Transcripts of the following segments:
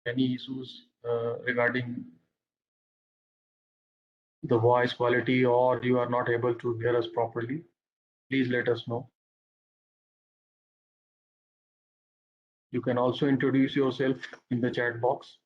any issues regarding the voice quality, or you are not able to hear us properly, please let us know. You can also introduce yourself in the chat box.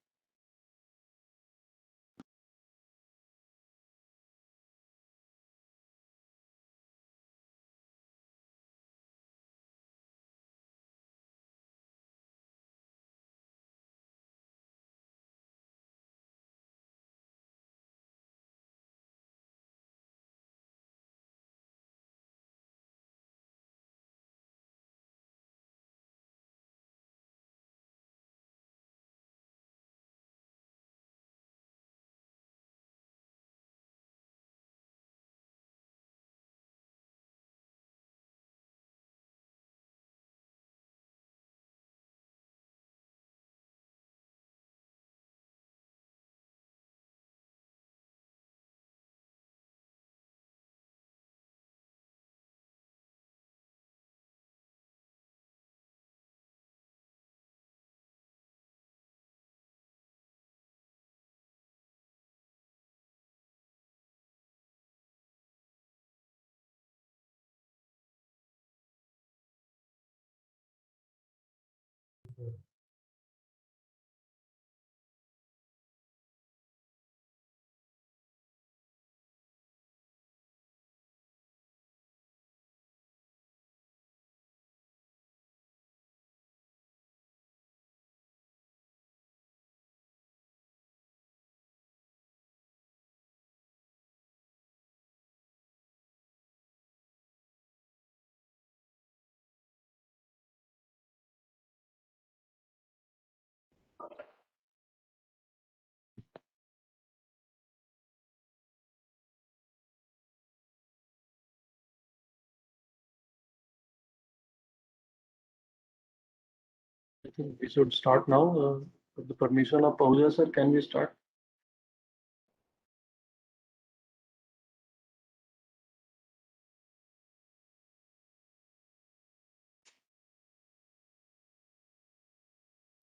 I think we should start now. With the permission of Paula, sir, can we start?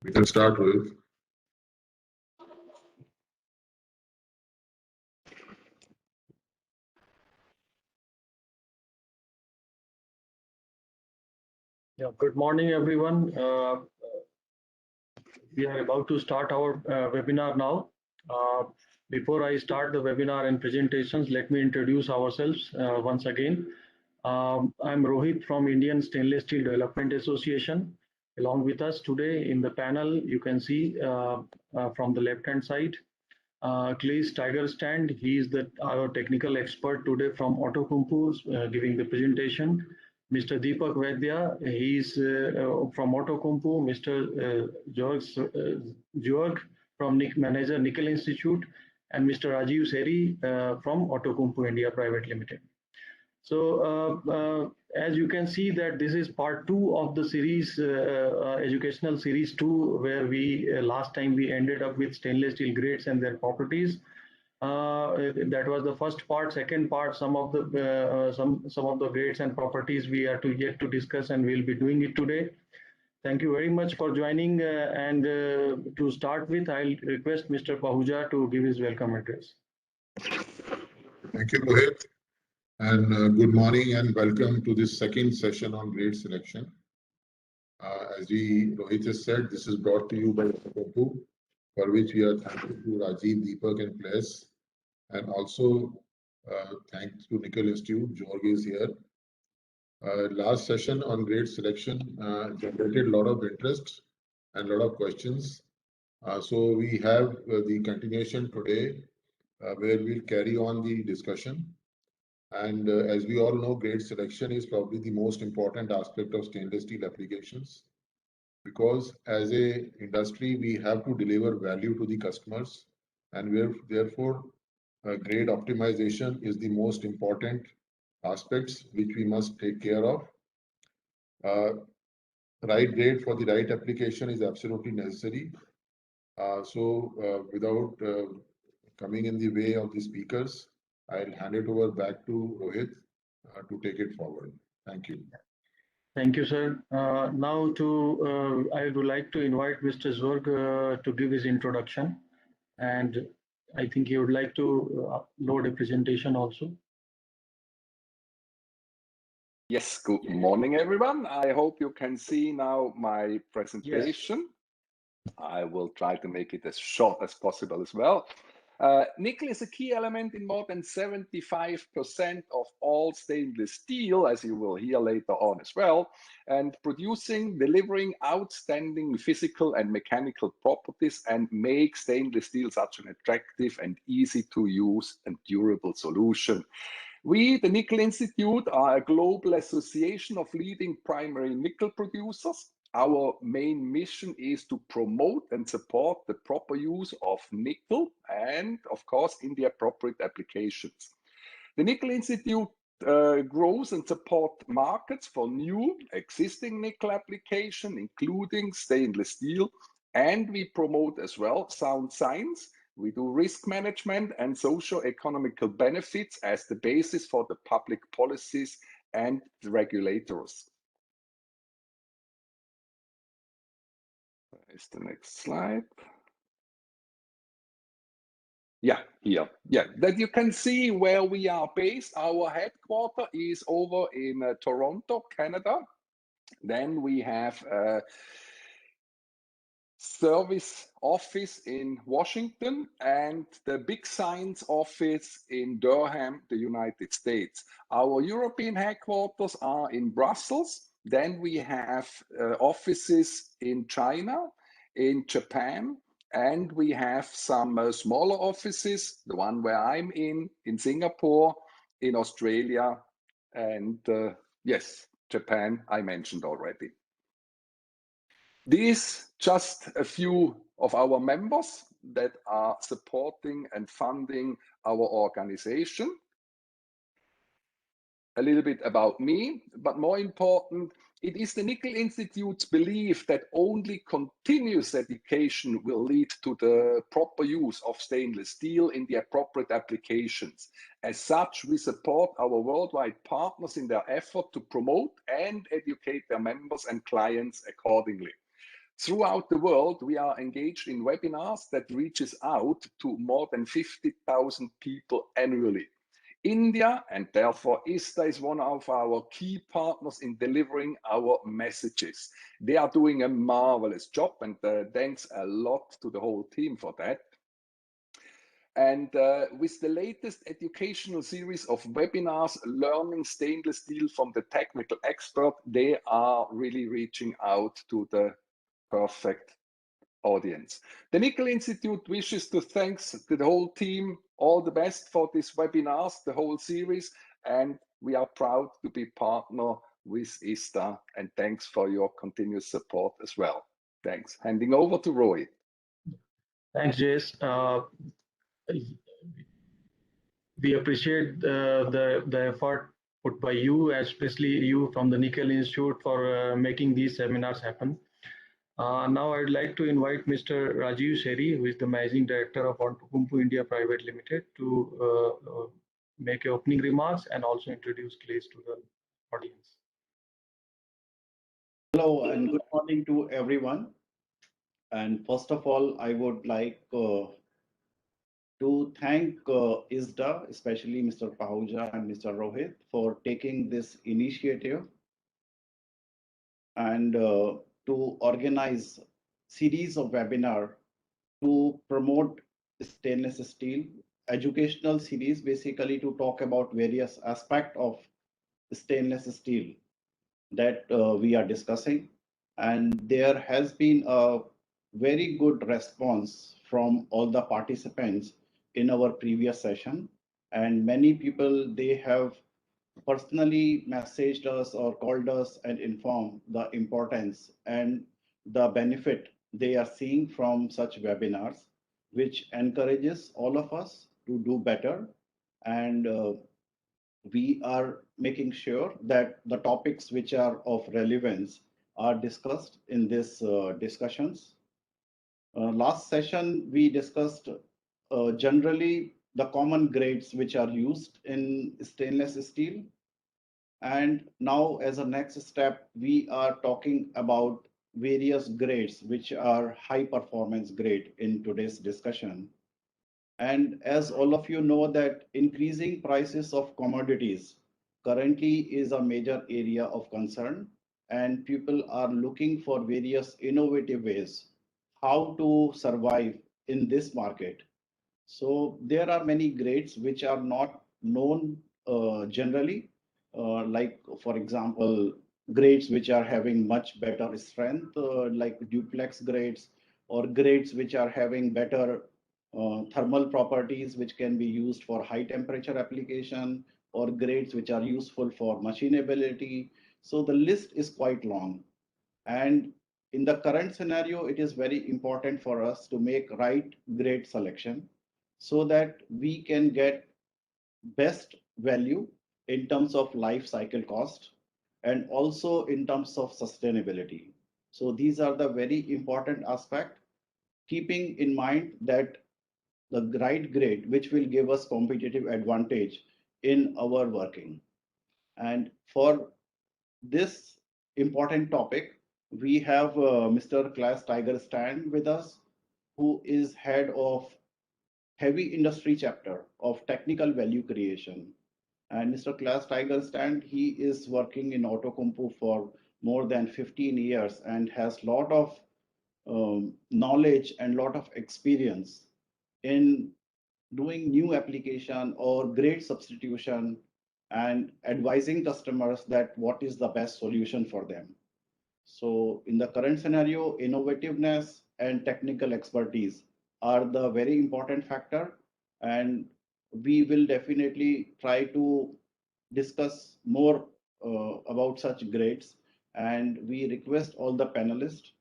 We can start with. Yeah, good morning, everyone. We are about to start our webinar now. Before I start the webinar and presentations, let me introduce ourselves once again. I'm Rohit from Indian Stainless Steel Development Association. Along with us today in the panel, you can see from the left-hand side, Clay's Tiger Stand. He is our technical expert today from Outokumpu giving the presentation. Mr. Deepak Vaidya, he is from Outokumpu. Mr. Georg from Manager Nickel Institute, and Mr. Rajiv Seri from Outokumpu India Private Limited. So as you can see that this is part 2 of the series, educational series 2, where we last time we ended up with stainless steel grades and their properties. That was the first part. Second part, some of the grades and properties we are yet to discuss, and we'll be doing it today. Thank you very much for joining. And to start with, I'll request Mr. Pahuja to give his welcome address. Thank you, Rohit. And good morning and welcome to this second session on grade selection. As Rohit has said, this is brought to you by Outokumpu, for which we are thankful to Rajiv, Deepak and Ples, and also thanks to Nickel Institute. George is here. Last session on grade selection generated a lot of interest and a lot of questions. So we have the continuation today where we'll carry on the discussion. And as we all know, grade selection is probably the most important aspect of stainless steel applications, because as a industry, we have to deliver value to the customers, and therefore grade optimization is the most important aspects which we must take care of. Right grade for the right application is absolutely necessary. So without coming in the way of the speakers, I'll hand it over back to Rohit to take it forward. Thank you. Thank you, sir. Now I would like to invite Mr. Zwerg to give his introduction. And I think he would like to load a presentation also. Yes, good morning, everyone. I hope you can see now my presentation. Yes. I will try to make it as short as possible as well. Nickel is a key element in more than 75% of all stainless steel, as you will hear later on as well, and delivering outstanding physical and mechanical properties and make stainless steel such an attractive and easy to use and durable solution. We, the Nickel Institute, are a global association of leading primary nickel producers. Our main mission is to promote and support the proper use of nickel and, of course, in the appropriate applications. The Nickel Institute grows and supports markets for new, existing nickel application, including stainless steel, and we promote as well sound science. We do risk management and socio-economical benefits as the basis for the public policies and the regulators. Is the next slide. Yeah, here. Yeah, that you can see where we are based. Our headquarter is over in Toronto, Canada. Then we have a service office in Washington and the big science office in Durham, the United States. Our European headquarters are in Brussels. Then we have offices in China, in Japan, and we have some smaller offices, the one where I'm in Singapore, in Australia, and yes, Japan, I mentioned already. These just a few of our members that are supporting and funding our organization. A little bit about me, but more important, it is the Nickel Institute's belief that only continuous education will lead to the proper use of stainless steel in the appropriate applications. As such, we support our worldwide partners in their effort to promote and educate their members and clients accordingly. Throughout the world, we are engaged in webinars that reaches out to more than 50,000 people annually. India, and therefore ISTA, is one of our key partners in delivering our messages. They are doing a marvelous job, and thanks a lot to the whole team for that. And with the latest educational series of webinars, learning stainless steel from the technical expert, they are really reaching out to the perfect audience. The Nickel Institute wishes to thank the whole team, all the best for these webinars, the whole series, and we are proud to be partner with ISTA, and thanks for your continuous support as well. Thanks. Handing over to Roy. Thanks, Jace. We appreciate the effort put by you, especially you from the Nickel Institute, for making these seminars happen. Now I'd like to invite Mr. Rajiv Seri, who is the Managing Director of Outokumpu India Private Limited, to make opening remarks and also introduce Glaze to the audience. Hello and good morning to everyone. And first of all, I would like to thank ISDA, especially Mr. Pahuja and Mr. Rohit, for taking this initiative and to organize series of webinar to promote stainless steel, educational series, basically to talk about various aspects of stainless steel that we are discussing. And there has been a very good response from all the participants in our previous session. And many people, they have personally messaged us or called us and informed the importance and the benefit they are seeing from such webinars, which encourages all of us to do better. And we are making sure that the topics which are of relevance are discussed in this discussions. Last session, we discussed generally the common grades which are used in stainless steel. And now as a next step, we are talking about various grades, which are high performance grade in today's discussion. And as all of you know that increasing prices of commodities currently is a major area of concern, and people are looking for various innovative ways how to survive in this market. So there are many grades which are not known generally, like for example, grades which are having much better strength, like duplex grades, or grades which are having better thermal properties which can be used for high temperature application, or grades which are useful for machinability. So the list is quite long. And in the current scenario, it is very important for us to make right grade selection so that we can get best value in terms of life cycle cost and also in terms of sustainability. So these are the very important aspect, keeping in mind that the right grade, which will give us competitive advantage in our working. And for this important topic, we have Mr. Claes Tiger Stand with us, who is head of heavy industry chapter of technical value creation. And Mr. Claes Tiger Stand, he is working in Outokumpu for more than 15 years and has lot of knowledge and lot of experience in doing new application or grade substitution and advising customers that what is the best solution for them. So in the current scenario, innovativeness and technical expertise are the very important factor, and we will definitely try to discuss more about such grades. And we request all the panelists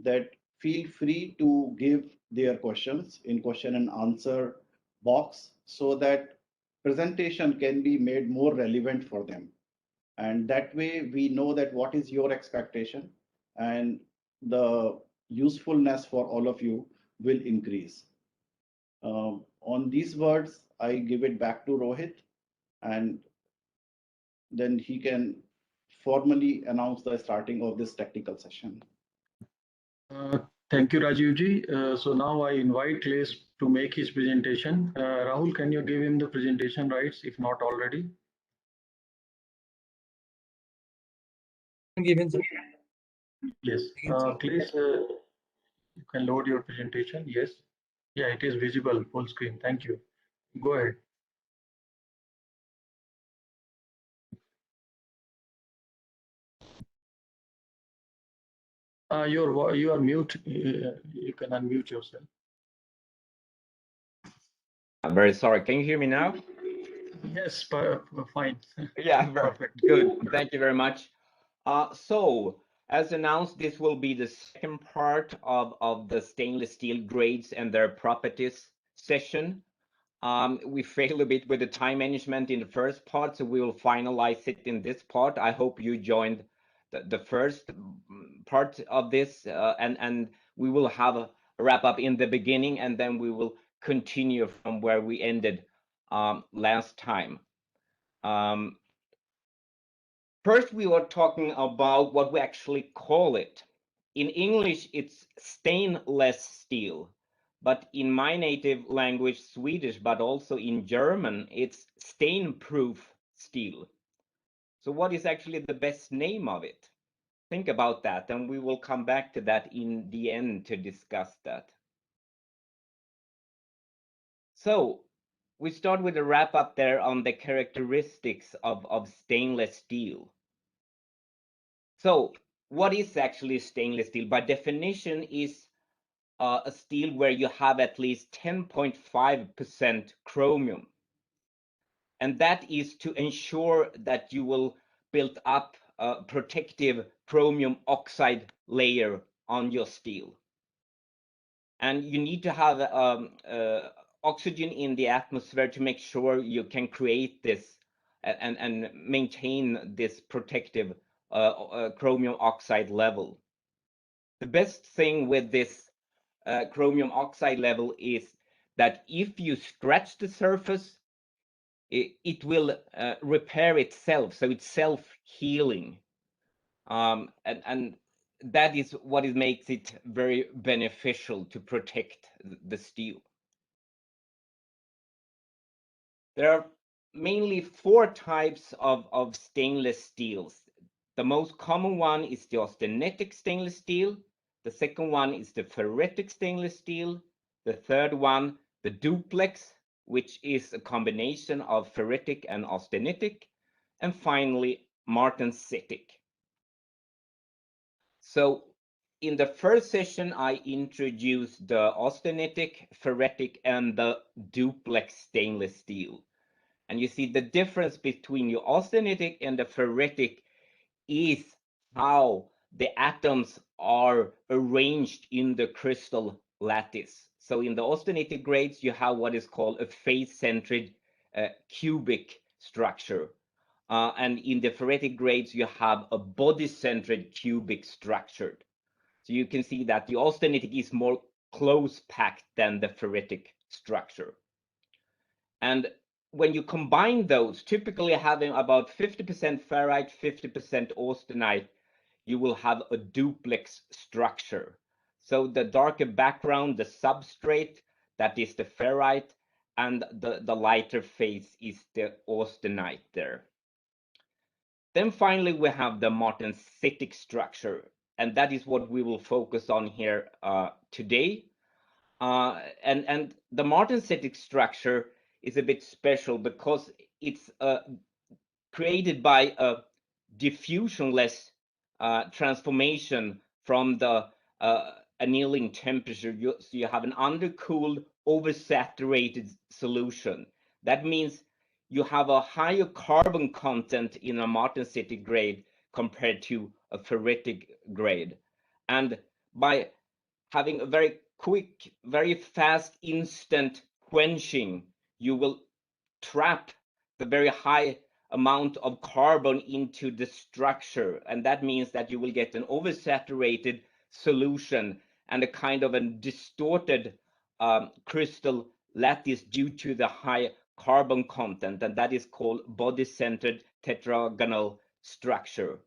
that feel free to give their questions in question and answer box so that presentation can be made more relevant for them. And that way we know that what is your expectation, and the usefulness for all of you will increase. On these words, I give it back to Rohit, and then he can formally announce the starting of this technical session. Uh, Thank you, Rajivji. So now I invite Claes to make his presentation. Rahul, can you give him the presentation rights if not already? Given, sir. Yes. Claes, you can load your presentation. Yes. Yeah, it is visible full screen. Thank you. Go ahead. You are mute. You can unmute yourself. I'm very sorry. Can you hear me now? Yes, fine. Yeah, Perfect. good. Thank you very much. So, as announced, this will be the second part of the stainless steel grades and their properties session. We failed a bit with the time management in the first part, so we will finalize it in this part. I hope you joined the first part of this, and we will have a wrap up in the beginning, and then we will continue from where we ended last time. First, we were talking about what we actually call it. In English, it's stainless steel, but in my native language, Swedish, but also in German, it's stain-proof steel. So what is actually the best name of it? Think about that, and we will come back to that in the end to discuss that. So we start with a wrap up there on the characteristics of stainless steel. So what is actually stainless steel? By definition is a steel where you have at least 10.5% chromium. And that is to ensure that you will build up a protective chromium oxide layer on your steel. And you need to have oxygen in the atmosphere to make sure you can create this and maintain this protective chromium oxide level. The best thing with this chromium oxide level is that if you scratch the surface, it will repair itself, so it's self-healing. And that is what it makes it very beneficial to protect the steel. There are mainly 4 types of stainless steels. The most common one is the austenitic stainless steel. The second one is the ferritic stainless steel. The third one, the duplex, which is a combination of ferritic and austenitic. And finally, martensitic. So in the first session, I introduced the austenitic, ferritic, and the duplex stainless steel. And you see the difference between the austenitic and the ferritic is how the atoms are arranged in the crystal lattice. So in the austenitic grades, you have what is called a face-centered cubic structure. And in the ferritic grades, you have a body-centered cubic structure. So you can see that the austenitic is more close-packed than the ferritic structure. And when you combine those, typically having about 50% ferrite, 50% austenite, you will have a duplex structure. So the darker background, the substrate, that is the ferrite, and the lighter face is the austenite there. Then finally, we have the martensitic structure, and that is what we will focus on here today. And the martensitic structure is a bit special because it's created by a diffusionless transformation from the annealing temperature. So you have an undercooled, oversaturated solution. That means you have a higher carbon content in a martensitic grade compared to a ferritic grade. And by having a very quick, very fast, instant quenching, you will trap the very high amount of carbon into the structure. And that means that you will get an oversaturated solution and a kind of a distorted crystal lattice due to the high carbon content. And that is called body-centered tetragonal structure.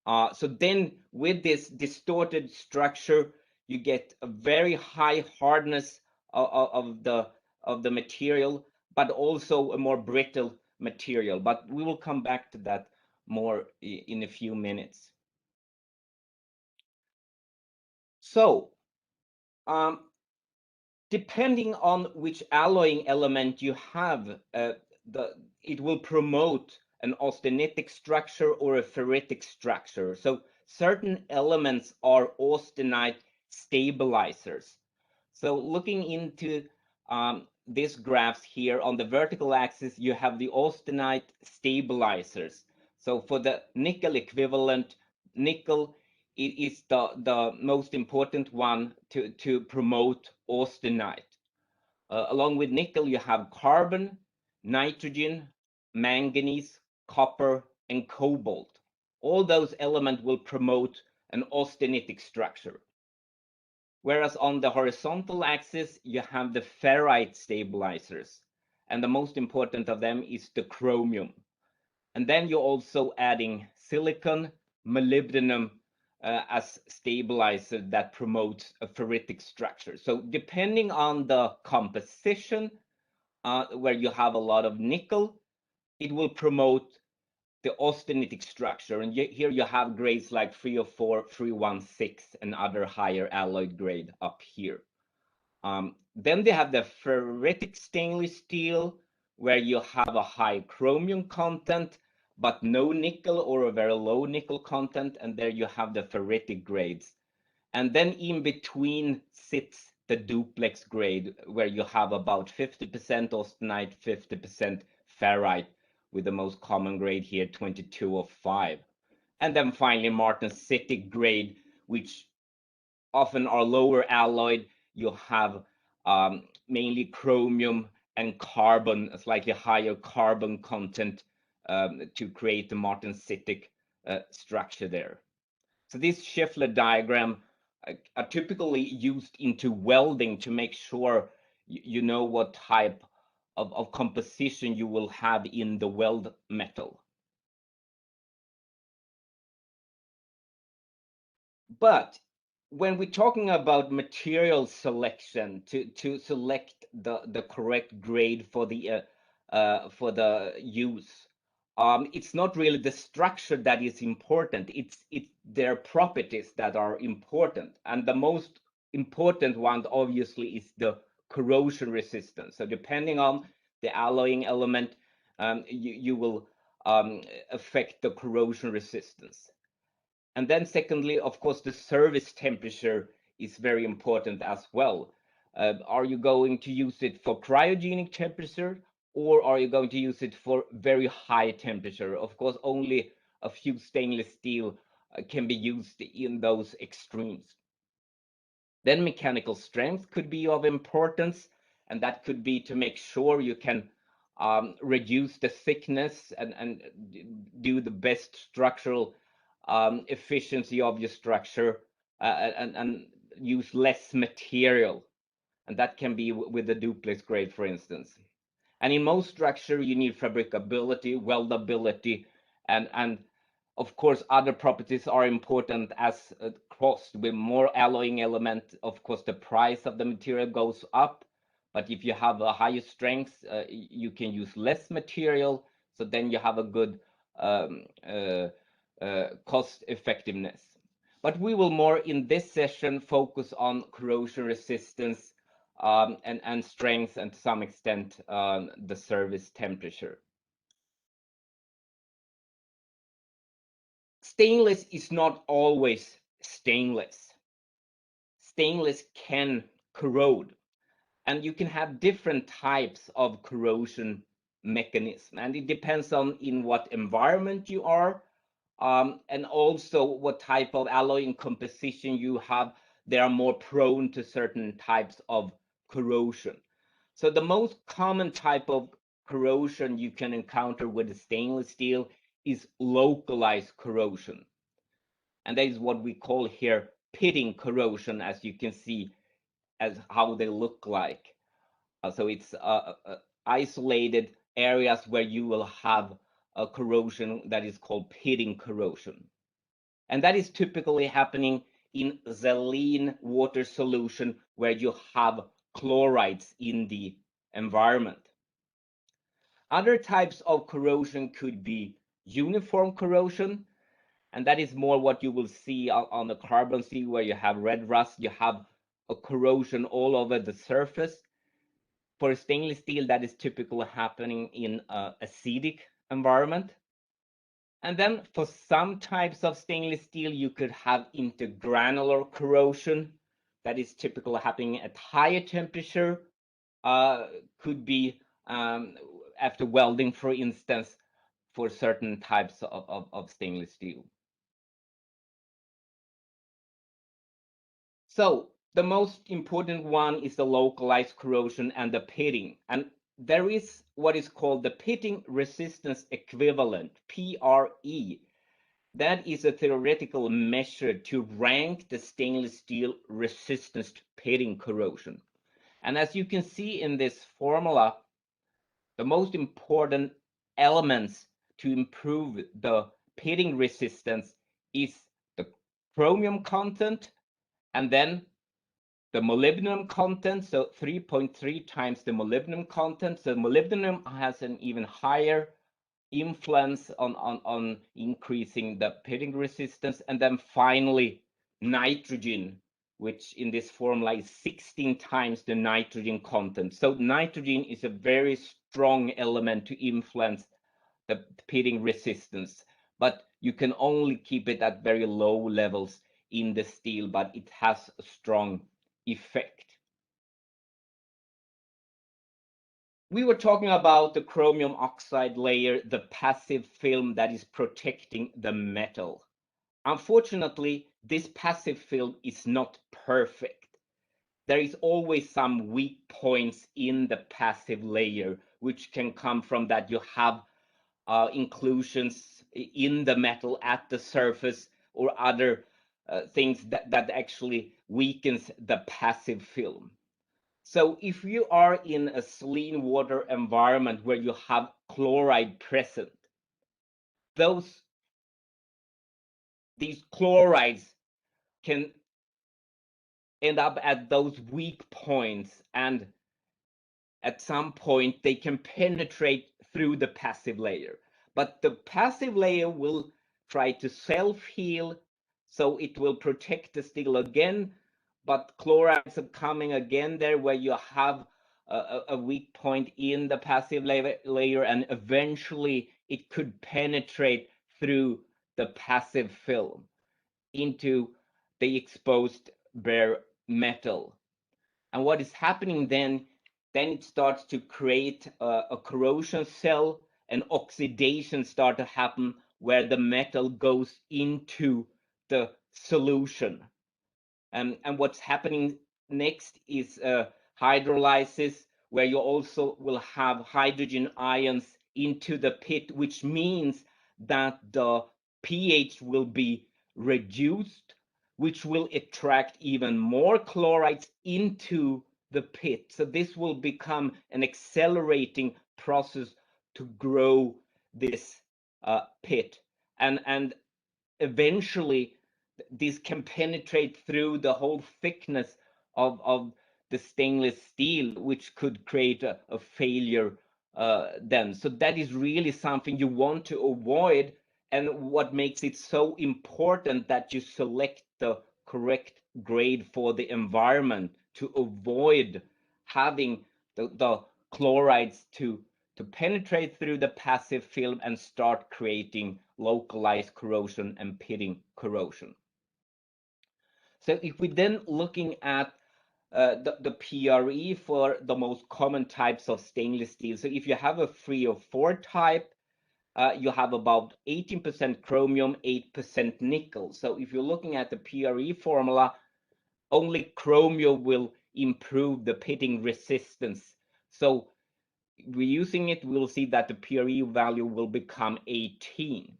So then with this distorted structure, you get a very high hardness of the material, but also a more brittle material. But we will come back to that more in a few minutes. So depending on which alloying element you have, it will promote an austenitic structure or a ferritic structure. So certain elements are austenite stabilizers. So looking into these graphs here, on the vertical axis, you have the austenite stabilizers. So for the nickel equivalent, nickel is the most important one to promote austenite. Along with nickel, you have carbon, nitrogen, manganese, copper, and cobalt. All those elements will promote an austenitic structure. Whereas on the horizontal axis, you have the ferrite stabilizers. And the most important of them is the chromium. And then you're also adding silicon, molybdenum as stabilizer that promotes a ferritic structure. So depending on the composition, where you have a lot of nickel, it will promote the austenitic structure. And here you have grades like 304, 316, and other higher alloy grade up here. Then they have the ferritic stainless steel, where you have a high chromium content, but no nickel or a very low nickel content. And there you have the ferritic grades. And then in between sits the duplex grade, where you have about 50% austenite, 50% ferrite, with the most common grade here, 2205. And then finally, martensitic grade, which often are lower alloyed. You have mainly chromium and carbon, a slightly higher carbon content to create the martensitic structure there. So this Schiffler diagram are typically used into welding to make sure you know what type of composition you will have in the weld metal. But when we're talking about material selection to select the correct grade for the use, it's not really the structure that is important. It's their properties that are important, and the most important one obviously is the corrosion resistance. So depending on the alloying element, you will affect the corrosion resistance. And then secondly, of course, the service temperature is very important as well. Are you going to use it for cryogenic temperature, or are you going to use it for very high temperature? Of course, only a few stainless steel can be used in those extremes. Then mechanical strength could be of importance, and that could be to make sure you can reduce the thickness and do the best structural efficiency of your structure and use less material. And that can be with the duplex grade, for instance. And in most structure, you need fabricability, weldability, and of course, other properties are important as cost. With more alloying element, of course, the price of the material goes up. But if you have a higher strength, you can use less material. So then you have a good cost effectiveness. But we will more in this session focus on corrosion resistance and strength, and to some extent the service temperature. Stainless is not always stainless. Stainless can corrode, and you can have different types of corrosion mechanism, and it depends on in what environment you are, and also what type of alloying composition you have. They are more prone to certain types of corrosion. So the most common type of corrosion you can encounter with the stainless steel is localized corrosion. And that is what we call here pitting corrosion, as you can see as how they look like. So it's isolated areas where you will have a corrosion that is called pitting corrosion. And that is typically happening in saline water solution where you have chlorides in the environment. Other types of corrosion could be uniform corrosion, and that is more what you will see on the carbon steel where you have red rust, you have a corrosion all over the surface. For stainless steel, that is typically happening in an acidic environment. And then for some types of stainless steel, you could have intergranular corrosion that is typically happening at higher temperature, could be after welding, for instance, for certain types of stainless steel. So the most important one is the localized corrosion and the pitting. And there is what is called the pitting resistance equivalent, PRE. That is a theoretical measure to rank the stainless steel resistance to pitting corrosion. And as you can see in this formula, the most important elements to improve the pitting resistance is the chromium content and then the molybdenum content, so 3.3 times the molybdenum content. So molybdenum has an even higher influence on increasing the pitting resistance. And then finally, nitrogen, which in this formula is 16 times the nitrogen content. So nitrogen is a very strong element to influence the pitting resistance, but you can only keep it at very low levels in the steel, but it has a strong effect. We were talking about the chromium oxide layer, the passive film that is protecting the metal. Unfortunately, this passive film is not perfect. There is always some weak points in the passive layer, which can come from that you have inclusions in the metal at the surface or other things that actually weakens the passive film. So if you are in a saline water environment where you have chloride present, these chlorides can end up at those weak points, and at some point they can penetrate through the passive layer. But the passive layer will try to self-heal, so it will protect the steel again, but chlorides are coming again there where you have a weak point in the passive layer, and eventually it could penetrate through the passive film into the exposed bare metal. And what is happening then it starts to create a corrosion cell, and oxidation start to happen where the metal goes into the solution. And what's happening next is hydrolysis, where you also will have hydrogen ions into the pit, which means that the pH will be reduced, which will attract even more chlorides into the pit. So this will become an accelerating process to grow this pit. And eventually this can penetrate through the whole thickness of the stainless steel, which could create a failure then. So that is really something you want to avoid, and what makes it so important that you select the correct grade for the environment to avoid having the chlorides to penetrate through the passive film and start creating localized corrosion and pitting corrosion. So if we then looking at the PRE for the most common types of stainless steel. So if you have a 304 type, you have about 18% chromium, 8% nickel. So if you're looking at the PRE formula, only chromium will improve the pitting resistance. So we're using it, we'll see that the PRE value will become 18.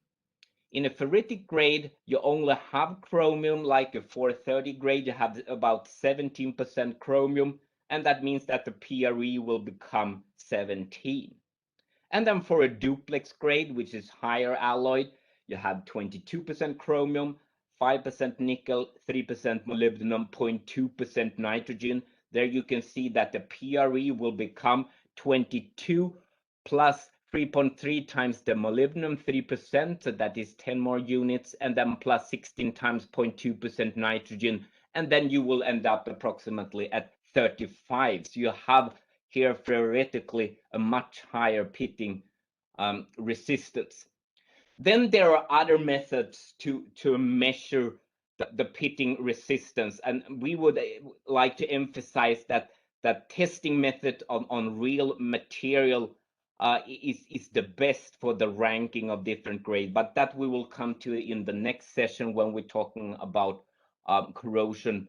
In a ferritic grade, you only have chromium, like a 430 grade, you have about 17% chromium, and that means that the PRE will become 17. And then for a duplex grade, which is higher alloy, you have 22% chromium, 5% nickel, 3% molybdenum, 0.2% nitrogen. There you can see that the PRE will become 22 plus 3.3 times the molybdenum, 3%, so that is 10 more units, and then plus 16 times 0.2% nitrogen, and then you will end up approximately at 35. So you have here theoretically a much higher pitting resistance. Then there are other methods to measure the pitting resistance, and we would like to emphasize that testing method on real material is the best for the ranking of different grades, but that we will come to in the next session when we're talking about corrosion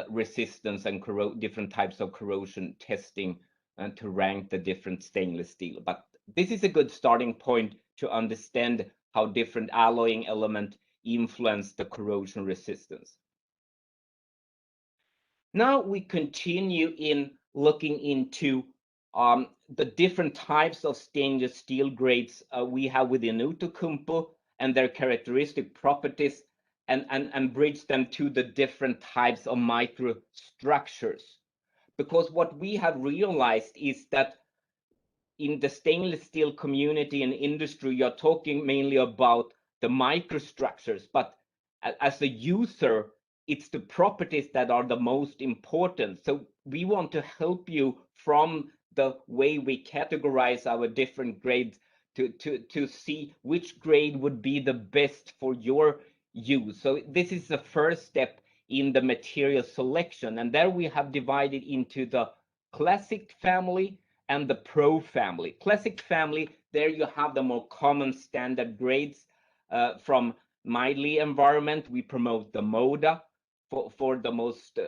resistance and different types of corrosion testing and to rank the different stainless steel. But this is a good starting point to understand how different alloying elements influence the corrosion resistance. Now we continue in looking into the different types of stainless steel grades we have within Outokumpu and their characteristic properties, and bridge them to the different types of microstructures. Because what we have realized is that in the stainless steel community and industry, you're talking mainly about the microstructures, but as a user, it's the properties that are the most important. So we want to help you from the way we categorize our different grades to see which grade would be the best for your use. So this is the first step in the material selection. And there we have divided into the classic family and the pro family. Classic family, there you have the more common standard grades from mildly environment. We promote the Moda for the most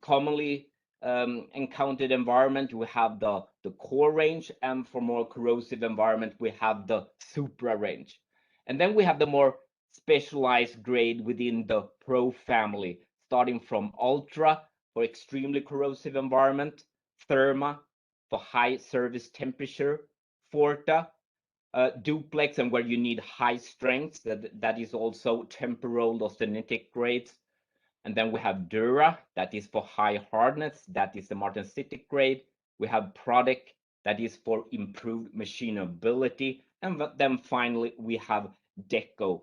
commonly encountered environment. We have the core range, and for more corrosive environment, we have the supra range. And then we have the more specialized grade within the pro family, starting from ultra for extremely corrosive environment, Therma for high service temperature, Forta, Duplex, and where you need high strength, that is also temporal austenitic grades. And then we have Dura, that is for high hardness, that is the Martensitic grade. We have Product, that is for improved machinability. And then finally, we have Deco,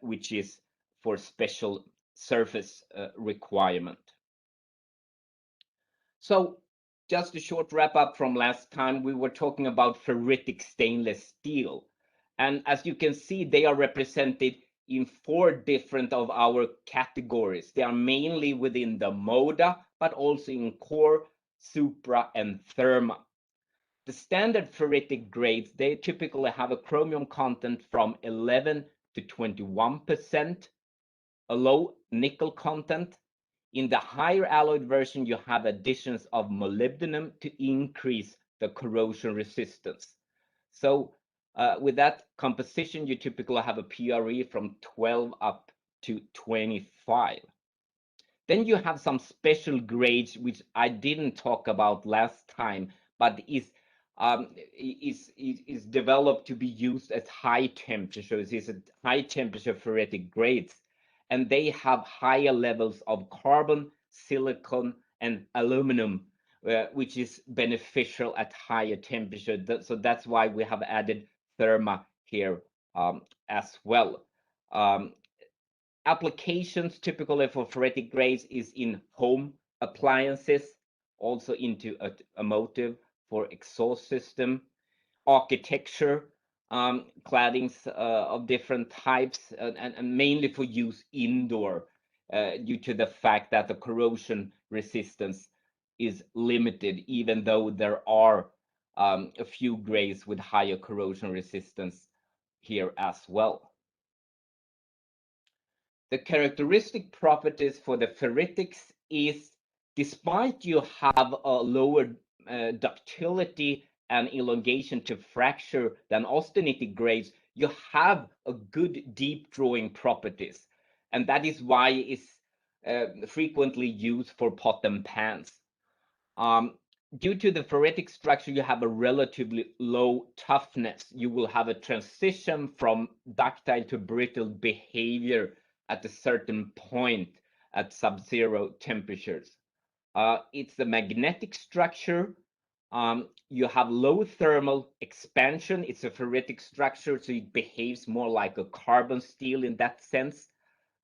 which is for special surface requirement. So just a short wrap up from last time, we were talking about ferritic stainless steel. And as you can see, they are represented in 4 different of our categories. They are mainly within the moda, but also in core, supra, and therma. The standard ferritic grades, they typically have a chromium content from 11 to 21%, a low nickel content. In the higher alloyed version, you have additions of molybdenum to increase the corrosion resistance. So with that composition, you typically have a PRE from 12 up to 25. Then you have some special grades, which I didn't talk about last time, but is developed to be used at high temperatures. It's a high temperature ferritic grades, and they have higher levels of carbon, silicon, and aluminum, which is beneficial at higher temperature. So that's why we have added therma here as well. Applications typically for ferritic grades is in home appliances, also into automotive for exhaust system, architecture, claddings of different types, and mainly for use indoor due to the fact that the corrosion resistance is limited, even though there are a few grades with higher corrosion resistance here as well. The characteristic properties for the ferritics is, despite you have a lower ductility and elongation to fracture than austenitic grades, you have a good deep drawing properties. And that is why it's frequently used for pot and pans. Due to the ferritic structure, you have a relatively low toughness. You will have a transition from ductile to brittle behavior at a certain point at sub-zero temperatures. It's a magnetic structure. You have low thermal expansion. It's a ferritic structure, so it behaves more like a carbon steel in that sense.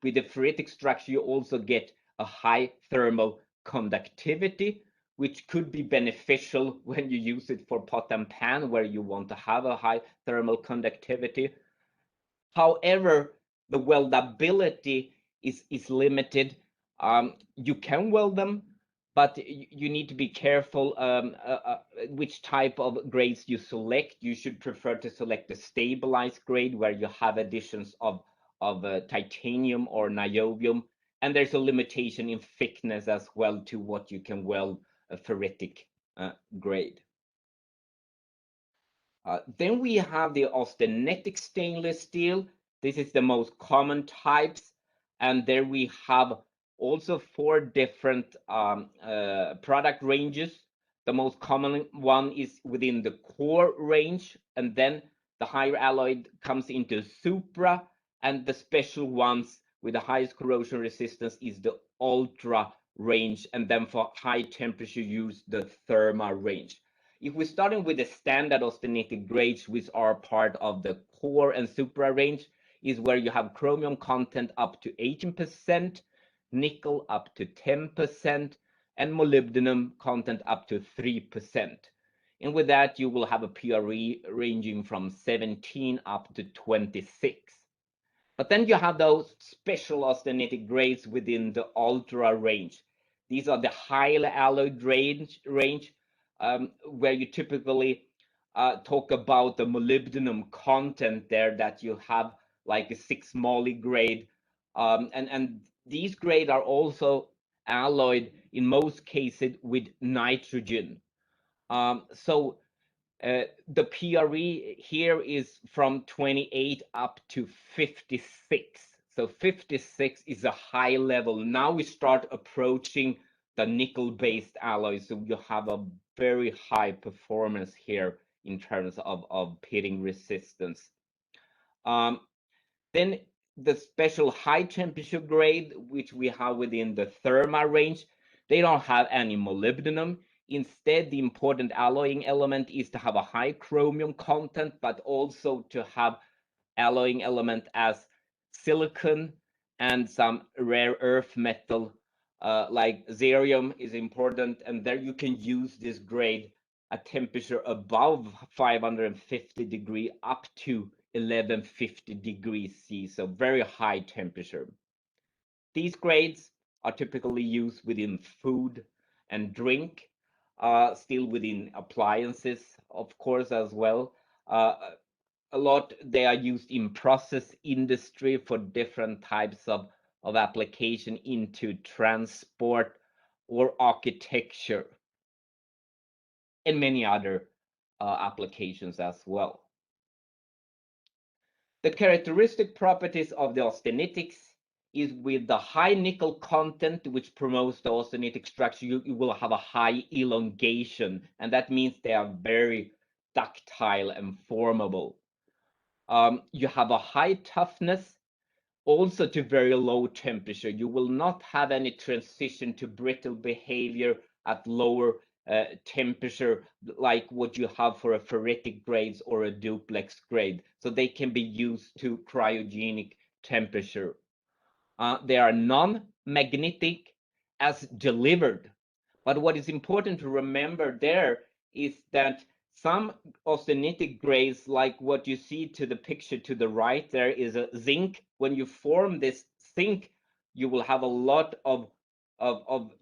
With the ferritic structure, you also get a high thermal conductivity, which could be beneficial when you use it for pot and pan, where you want to have a high thermal conductivity. However, the weldability is limited. You can weld them, but you need to be careful which type of grades you select. You should prefer to select the stabilized grade, where you have additions of titanium or niobium, and there's a limitation in thickness as well to what you can weld a ferritic grade. Then we have the austenitic stainless steel. This is the most common types, and there we have also 4 different product ranges. The most common one is within the core range, and then the higher alloy comes into supra, and the special ones with the highest corrosion resistance is the ultra range, and then for high temperature use the therma range. If we're starting with the standard austenitic grades, which are part of the core and supra range, is where you have chromium content up to 18%, nickel up to 10%, and molybdenum content up to 3%. And with that, you will have a PRE ranging from 17 up to 26. But then you have those special austenitic grades within the ultra range. These are the highly alloyed range where you typically talk about the molybdenum content there, that you have like a 6 moly grade. And these grades are also alloyed in most cases with nitrogen. So the PRE here is from 28 up to 56. So 56 is a high level. Now we start approaching the nickel-based alloys, so you have a very high performance here in terms of pitting resistance. Then the special high temperature grade, which we have within the Therma range, they don't have any molybdenum. Instead, the important alloying element is to have a high chromium content, but also to have alloying element as silicon and some rare earth metal like cerium is important, and there you can use this grade at temperature above 550 degree up to 1150 degrees C, so very high temperature. These grades are typically used within food and drink, still within appliances, of course, as well. A lot they are used in process industry for different types of application into transport or architecture and many other applications as well. The characteristic properties of the austenitics is with the high nickel content, which promotes the austenitic structure, you will have a high elongation, and that means they are very ductile and formable. You have a high toughness, also to very low temperature. You will not have any transition to brittle behavior at lower temperature like what you have for a ferritic grades or a duplex grade. So they can be used to cryogenic temperature. They are non-magnetic as delivered. But what is important to remember there is that some austenitic grades, like what you see to the picture to the right, there is a zinc. When you form this zinc, you will have a lot of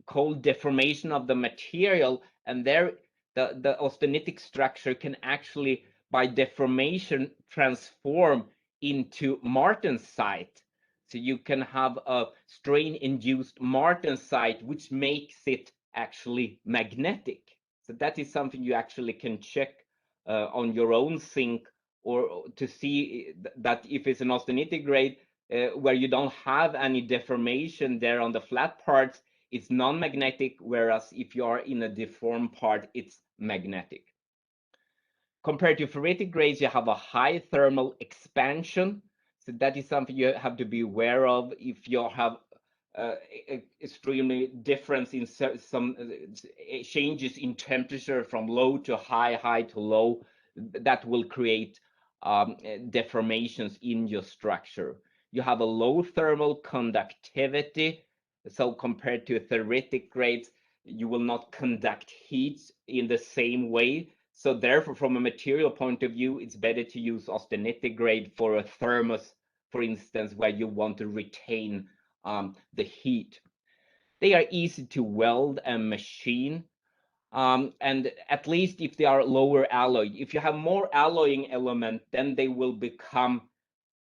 cold deformation of the material, and there the austenitic structure can actually, by deformation, transform into martensite. So you can have a strain-induced martensite, which makes it actually magnetic. So that is something you actually can check on your own zinc, or to see that if it's an austenitic grade where you don't have any deformation there on the flat parts, it's non-magnetic, whereas if you are in a deformed part, it's magnetic. Compared to ferritic grades, you have a high thermal expansion. So that is something you have to be aware of if you have extremely difference in some changes in temperature from low to high, high to low. That will create deformations in your structure. You have a low thermal conductivity. So compared to ferritic grades, you will not conduct heat in the same way. So therefore, from a material point of view, it's better to use austenitic grade for a thermos, for instance, where you want to retain the heat. They are easy to weld and machine. And at least if they are lower alloy, if you have more alloying element, then they will become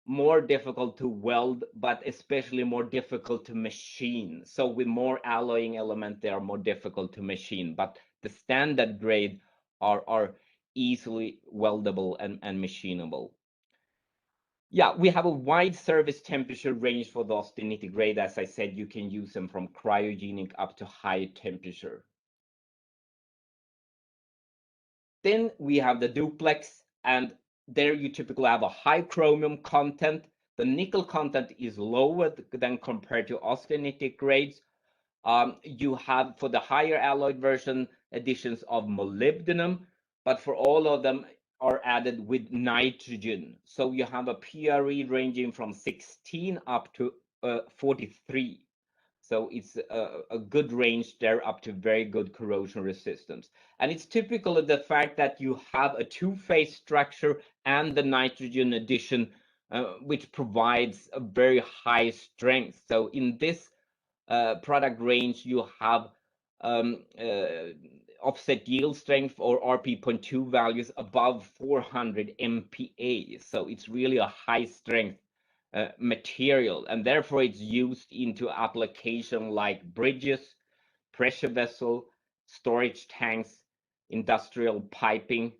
more difficult to weld, but especially more difficult to machine. So with more alloying element, they are more difficult to machine, but the standard grade are easily weldable and machinable. Yeah, we have a wide service temperature range for the austenitic grade. As I said, you can use them from cryogenic up to high temperature. Then we have the duplex, and there you typically have a high chromium content. The nickel content is lower than compared to austenitic grades. You have, for the higher alloyed version, additions of molybdenum, but for all of them are added with nitrogen. So you have a PRE ranging from 16 up to 43. So it's a good range there, up to very good corrosion resistance. And it's typical of the fact that you have a two-phase structure and the nitrogen addition, which provides a very high strength. So in this product range, you have offset yield strength or RP.2 values above 400 MPa. So it's really a high strength material, and therefore it's used into application like bridges, pressure vessel, storage tanks, industrial piping,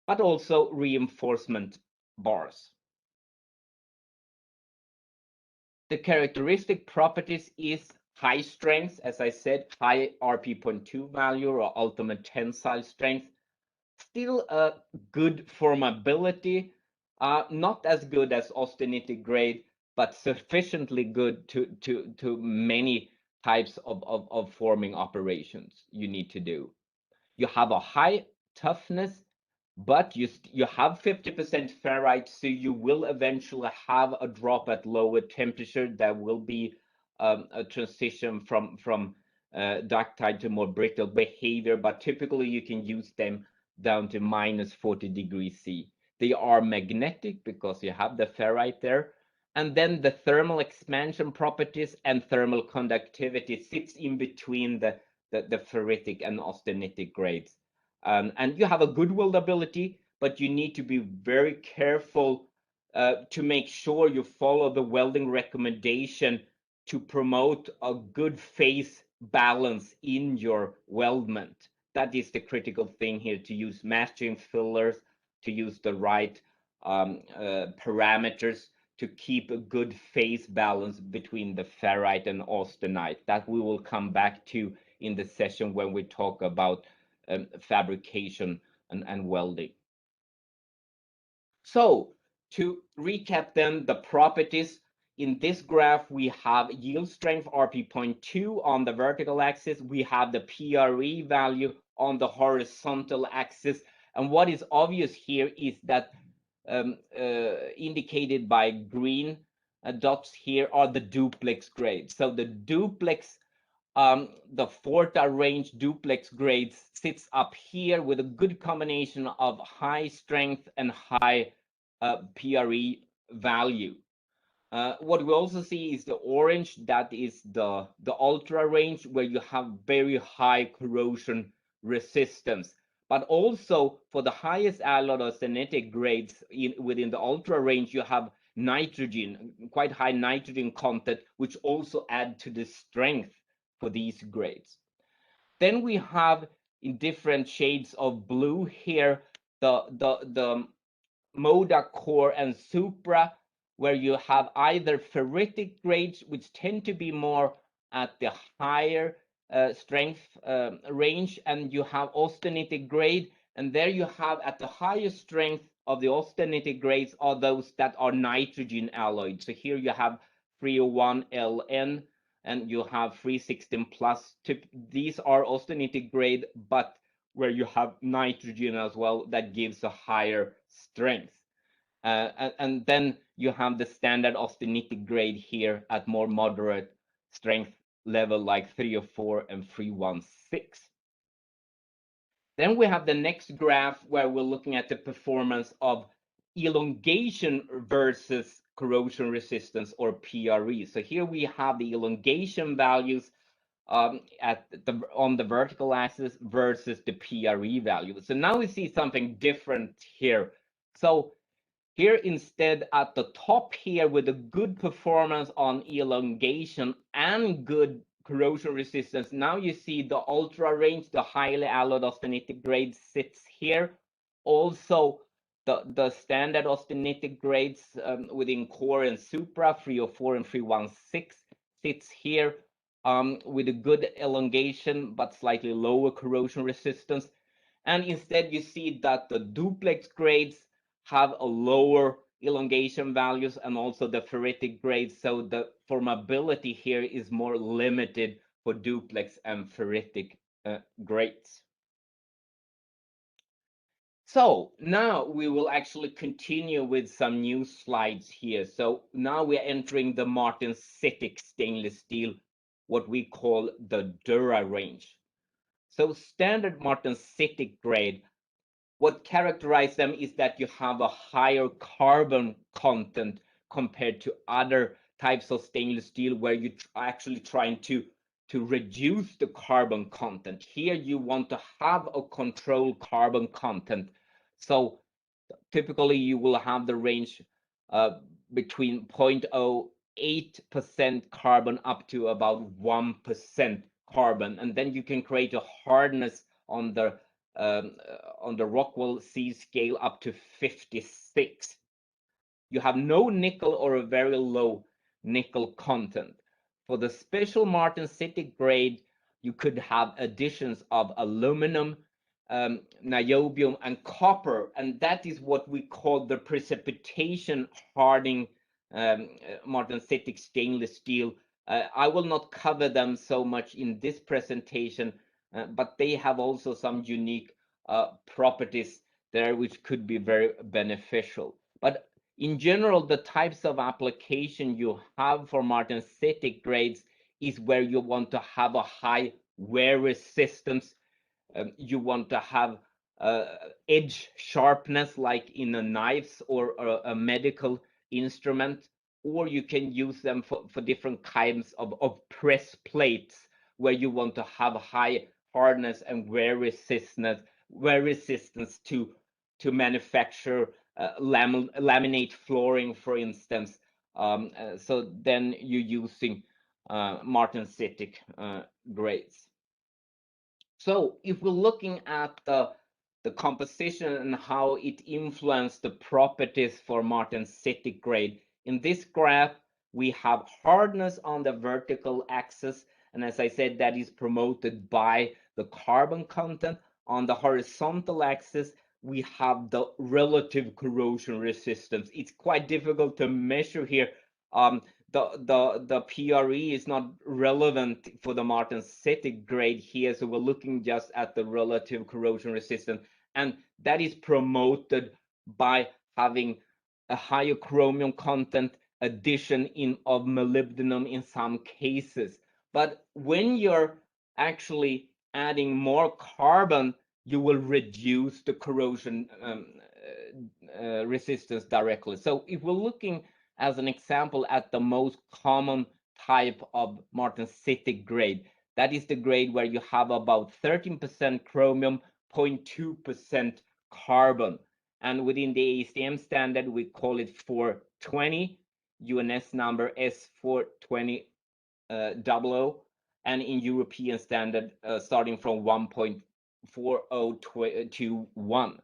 but also reinforcement bars. The characteristic properties is high strength, as I said, high RP.2 value or ultimate tensile strength. Still a good formability, not as good as austenitic grade, but sufficiently good to many types of forming operations you need to do. You have a high toughness, but you have 50% ferrite, so you will eventually have a drop at lower temperature. There will be a transition from ductile to more brittle behavior, but typically you can use them down to minus 40 degrees C. They are magnetic because you have the ferrite there. And then the thermal expansion properties and thermal conductivity sits in between the ferritic and austenitic grades. And you have a good weldability, but you need to be very careful to make sure you follow the welding recommendation to promote a good phase balance in your weldment. That is the critical thing here, to use matching fillers, to use the right parameters to keep a good phase balance between the ferrite and austenite. That we will come back to in the session when we talk about fabrication and welding. So to recap then the properties, in this graph we have yield strength RP.2 on the vertical axis, we have the PRE value on the horizontal axis, and what is obvious here is that indicated by green dots here are the duplex grades. So the duplex, the Forta range duplex grades sits up here with a good combination of high strength and high PRE value. What we also see is the orange, that is the ultra range, where you have very high corrosion resistance. But also for the highest alloy austenitic grades within the ultra range, you have nitrogen, quite high nitrogen content, which also add to the strength for these grades. Then we have in different shades of blue here the Moda Core and Supra, where you have either ferritic grades, which tend to be more at the higher strength range, and you have austenitic grade, and there you have at the highest strength of the austenitic grades are those that are nitrogen alloyed. So here you have 301 LN and you have 316 plus. These are austenitic grade, but where you have nitrogen as well, that gives a higher strength. And then you have the standard austenitic grade here at more moderate strength level like 304 and 316. Then we have the next graph where we're looking at the performance of elongation versus corrosion resistance, or PRE. So here we have the elongation values on the vertical axis versus the PRE value. So now we see something different here. So here instead at the top here with a good performance on elongation and good corrosion resistance, now you see the ultra range, the highly alloyed austenitic grade sits here. Also the standard austenitic grades within core and supra, 304 and 316 sits here with a good elongation but slightly lower corrosion resistance. And instead you see that the duplex grades have a lower elongation values and also the ferritic grades. So the formability here is more limited for duplex and ferritic grades. So now we will actually continue with some new slides here. So now we're entering the Martensitic stainless steel, what we call the Dura range. So standard Martensitic grade, what characterizes them is that you have a higher carbon content compared to other types of stainless steel where you're actually trying to reduce the carbon content. Here you want to have a controlled carbon content. So typically you will have the range between 0.08% carbon up to about 1% carbon. And then you can create a hardness on the Rockwell C scale up to 56. You have no nickel or a very low nickel content. For the special martensitic grade, you could have additions of aluminum, niobium, and copper, and that is what we call the precipitation hardening martensitic stainless steel. I will not cover them so much in this presentation, but they have also some unique properties there which could be very beneficial. But in general, the types of application you have for martensitic grades is where you want to have a high wear resistance. You want to have edge sharpness like in a knives or a medical instrument, or you can use them for different kinds of press plates where you want to have high hardness and wear resistance to manufacture laminate flooring, for instance. So then you're using martensitic grades. So if we're looking at the composition and how it influenced the properties for martensitic grade, in this graph, we have hardness on the vertical axis. And as I said, that is promoted by the carbon content. On the horizontal axis, we have the relative corrosion resistance. It's quite difficult to measure here. The PRE is not relevant for the martensitic grade here, so we're looking just at the relative corrosion resistance, and that is promoted by having a higher chromium content, addition of molybdenum in some cases. But when you're actually adding more carbon, you will reduce the corrosion resistance directly. So if we're looking as an example at the most common type of martensitic grade, that is the grade where you have about 13% chromium, 0.2% carbon. And within the ASTM standard, we call it 420, UNS number S42000, and in European standard, starting from 1.4021.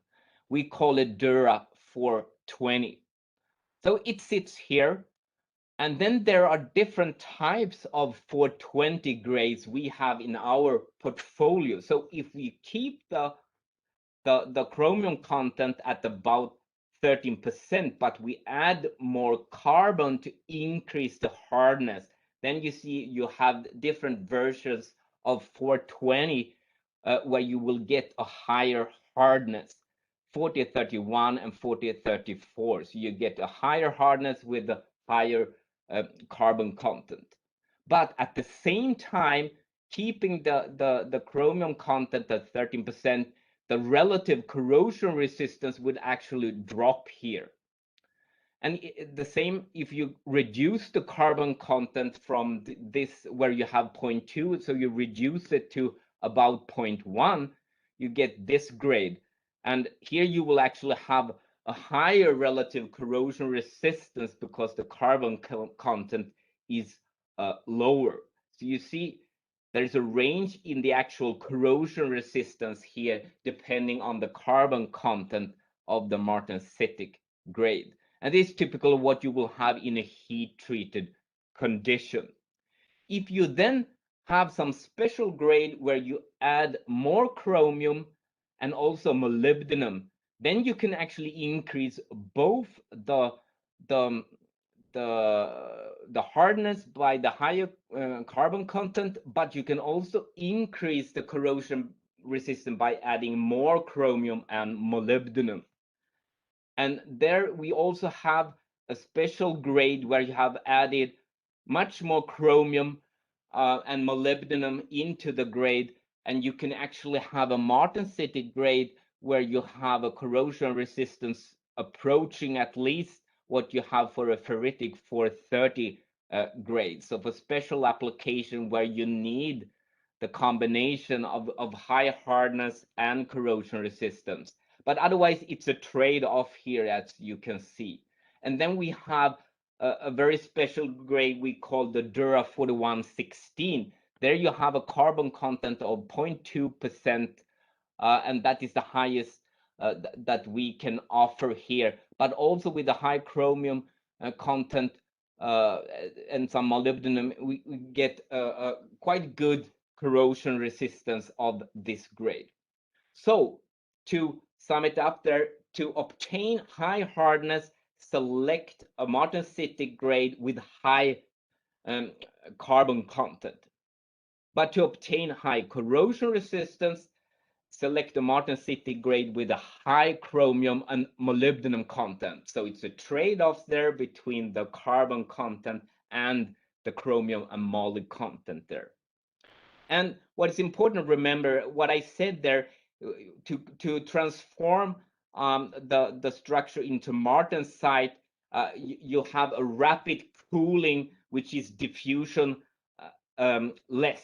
We call it Dura 420. So it sits here. And then there are different types of 420 grades we have in our portfolio. So if we keep the chromium content at about 13%, but we add more carbon to increase the hardness, then you see you have different versions of 420 where you will get a higher hardness. 4031 and 4034. So you get a higher hardness with a higher carbon content. But at the same time, keeping the chromium content at 13%, the relative corrosion resistance would actually drop here. And the same if you reduce the carbon content from this where you have 0.2, so you reduce it to about 0.1, you get this grade. And here you will actually have a higher relative corrosion resistance because the carbon content is lower. So you see there's a range in the actual corrosion resistance here depending on the carbon content of the martensitic grade. And this is typical of what you will have in a heat-treated condition. If you then have some special grade where you add more chromium and also molybdenum, then you can actually increase both the hardness by the higher carbon content, but you can also increase the corrosion resistance by adding more chromium and molybdenum. And there we also have a special grade where you have added much more chromium and molybdenum into the grade, and you can actually have a martensitic grade where you have a corrosion resistance approaching at least what you have for a ferritic 430 grade. So for special application where you need the combination of high hardness and corrosion resistance. But otherwise, it's a trade-off here, as you can see. And then we have a very special grade we call the Dura 4116. There you have a carbon content of 0.2%, and that is the highest that we can offer here. But also with the high chromium content, and some molybdenum, we get a quite good corrosion resistance of this grade. So to sum it up there, to obtain high hardness, select a martensitic grade with high carbon content. But to obtain high corrosion resistance, select a martensitic grade with a high chromium and molybdenum content. So it's a trade-off there between the carbon content and the chromium and moly content there. And what is important to remember, what I said there, to transform the structure into martensite, you have a rapid cooling, which is diffusion less.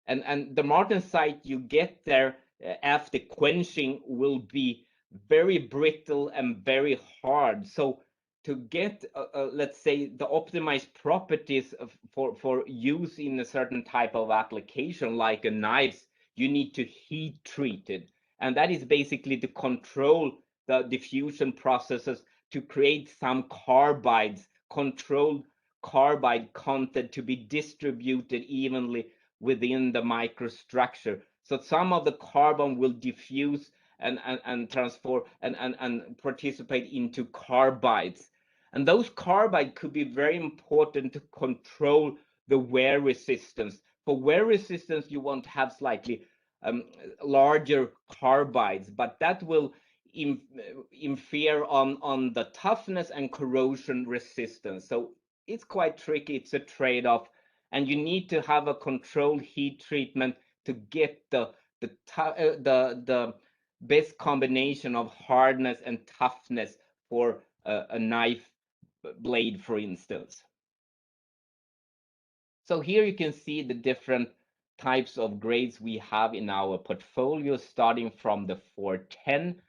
And the martensite you get there after quenching will be very brittle and very hard. So to get, let's say, the optimized properties for use in a certain type of application, like a knife, you need to heat treat it. And that is basically to control the diffusion processes to create some carbides, controlled carbide content to be distributed evenly within the microstructure. So some of the carbon will diffuse and transform and participate into carbides. And those carbide could be very important to control the wear resistance. For wear resistance, you want to have slightly larger carbides, but that will interfere on the toughness and corrosion resistance. So it's quite tricky. It's a trade-off, and you need to have a controlled heat treatment to get the best combination of hardness and toughness for a knife blade, for instance. So here you can see the different types of grades we have in our portfolio, starting from the 410,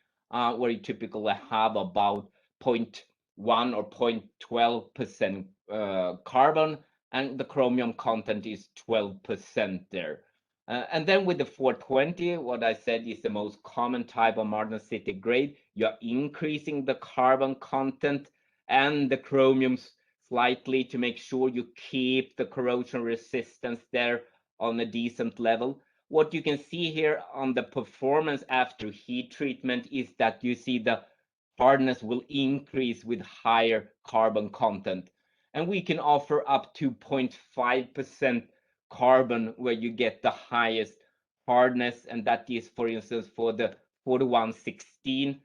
where you typically have about 0.1 or 0.12% carbon, and the chromium content is 12% there. And then with the 420, what I said is the most common type of martensitic grade. You're increasing the carbon content and the chromiums slightly to make sure you keep the corrosion resistance there on a decent level. What you can see here on the performance after heat treatment is that you see the hardness will increase with higher carbon content. And we can offer up to 0.5% carbon where you get the highest hardness, and that is, for instance, for the 4116,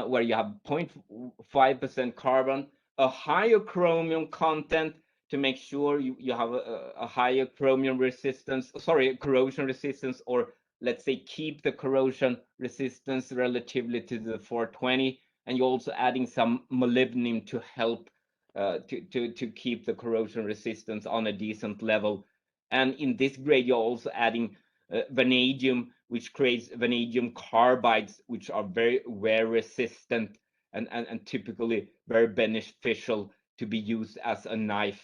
where you have 0.5% carbon, a higher chromium content to make sure you have a higher chromium resistance, corrosion resistance, or let's say keep the corrosion resistance relatively to the 420, and you're also adding some molybdenum to help to keep the corrosion resistance on a decent level. And in this grade, you're also adding vanadium, which creates vanadium carbides, which are very wear resistant and typically very beneficial to be used as a knife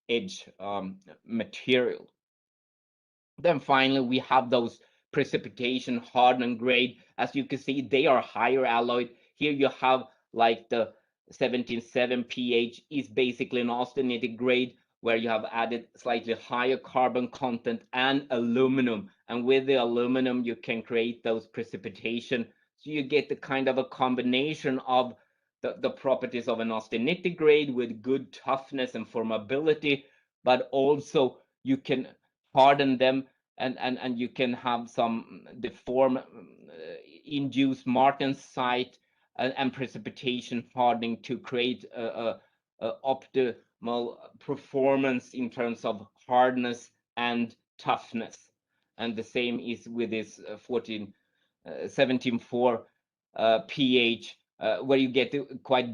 edge material. Then finally, we have those precipitation hardened grade. As you can see, they are higher alloyed. Here you have like the 17.7 pH is basically an austenitic grade, where you have added slightly higher carbon content and aluminum. And with the aluminum, you can create those precipitation. So you get the kind of a combination of the properties of an austenitic grade with good toughness and formability, but also you can harden them and you can have some deform induced martensite and precipitation hardening to create a optimal performance in terms of hardness and toughness. And the same is with this 17.4 pH, where you get quite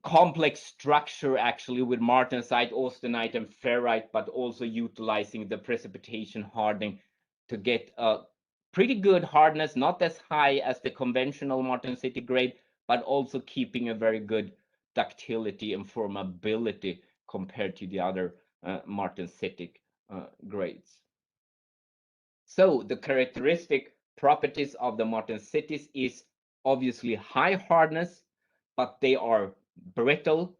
complex structure actually with martensite, austenite, and ferrite, but also utilizing the precipitation hardening to get a pretty good hardness, not as high as the conventional martensitic grade, but also keeping a very good ductility and formability compared to the other martensitic grades. So the characteristic properties of the martensitis is obviously high hardness, but they are brittle,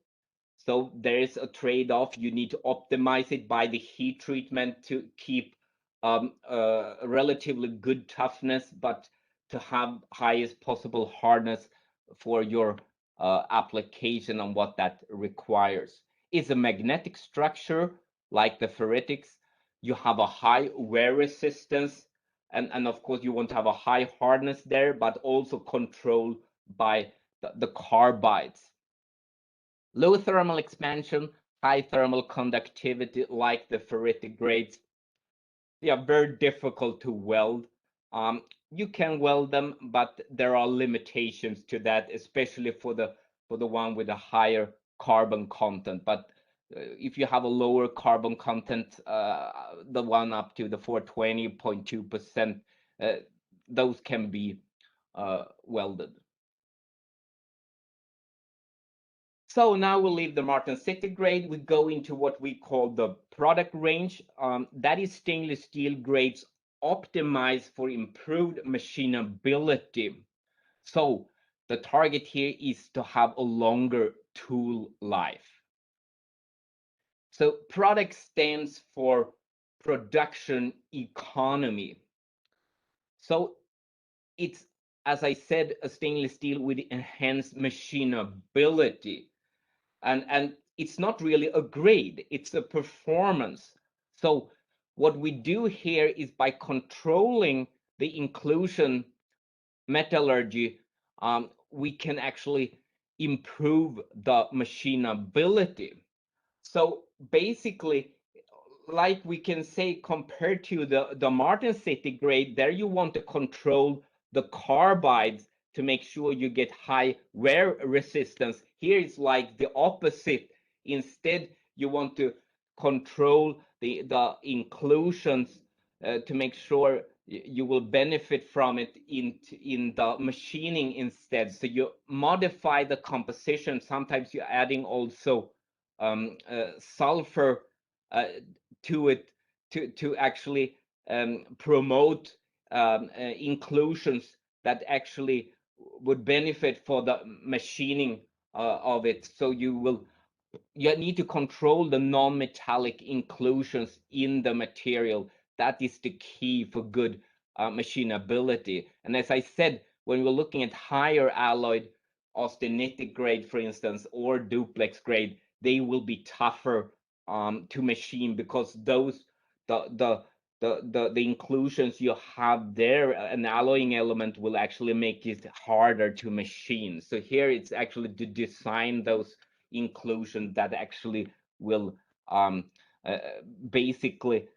So there is a trade-off. You need to optimize it by the heat treatment to keep relatively good toughness, but to have highest possible hardness for your application and what that requires. It's a magnetic structure like the Ferritics. You have a high wear resistance, and of course you want to have a high hardness there, but also controlled by the carbides. Low thermal expansion, high thermal conductivity like the ferritic grades. They are very difficult to weld. You can weld them, but there are limitations to that, especially for the one with a higher carbon content. But if you have a lower carbon content, the one up to the 420.2%, those can be welded. So now we'll leave the Martensitic grade. We go into what we call the product range. That is stainless steel grades optimized for improved machinability. So the target here is to have a longer tool life. So product stands for production economy. So it's, as I said, a stainless steel with enhanced machinability. And it's not really a grade, it's a performance. So what we do here is by controlling the inclusion metallurgy, we can actually improve the machinability. So basically, like we can say, compared to the Martensitic grade, there you want to control the carbides to make sure you get high wear resistance. Here it's like the opposite. Instead, you want to control the inclusions to make sure you will benefit from it in the machining instead. So you modify the composition. Sometimes you're adding also sulfur to it to actually promote inclusions that actually would benefit for the machining of it. So you need to control the non-metallic inclusions in the material. That is the key for good machinability. And as I said, when we're looking at higher alloyed austenitic grade, for instance, or duplex grade, they will be tougher to machine because those the inclusions you have there, an alloying element will actually make it harder to machine. So here it's actually to design those inclusions that actually will basically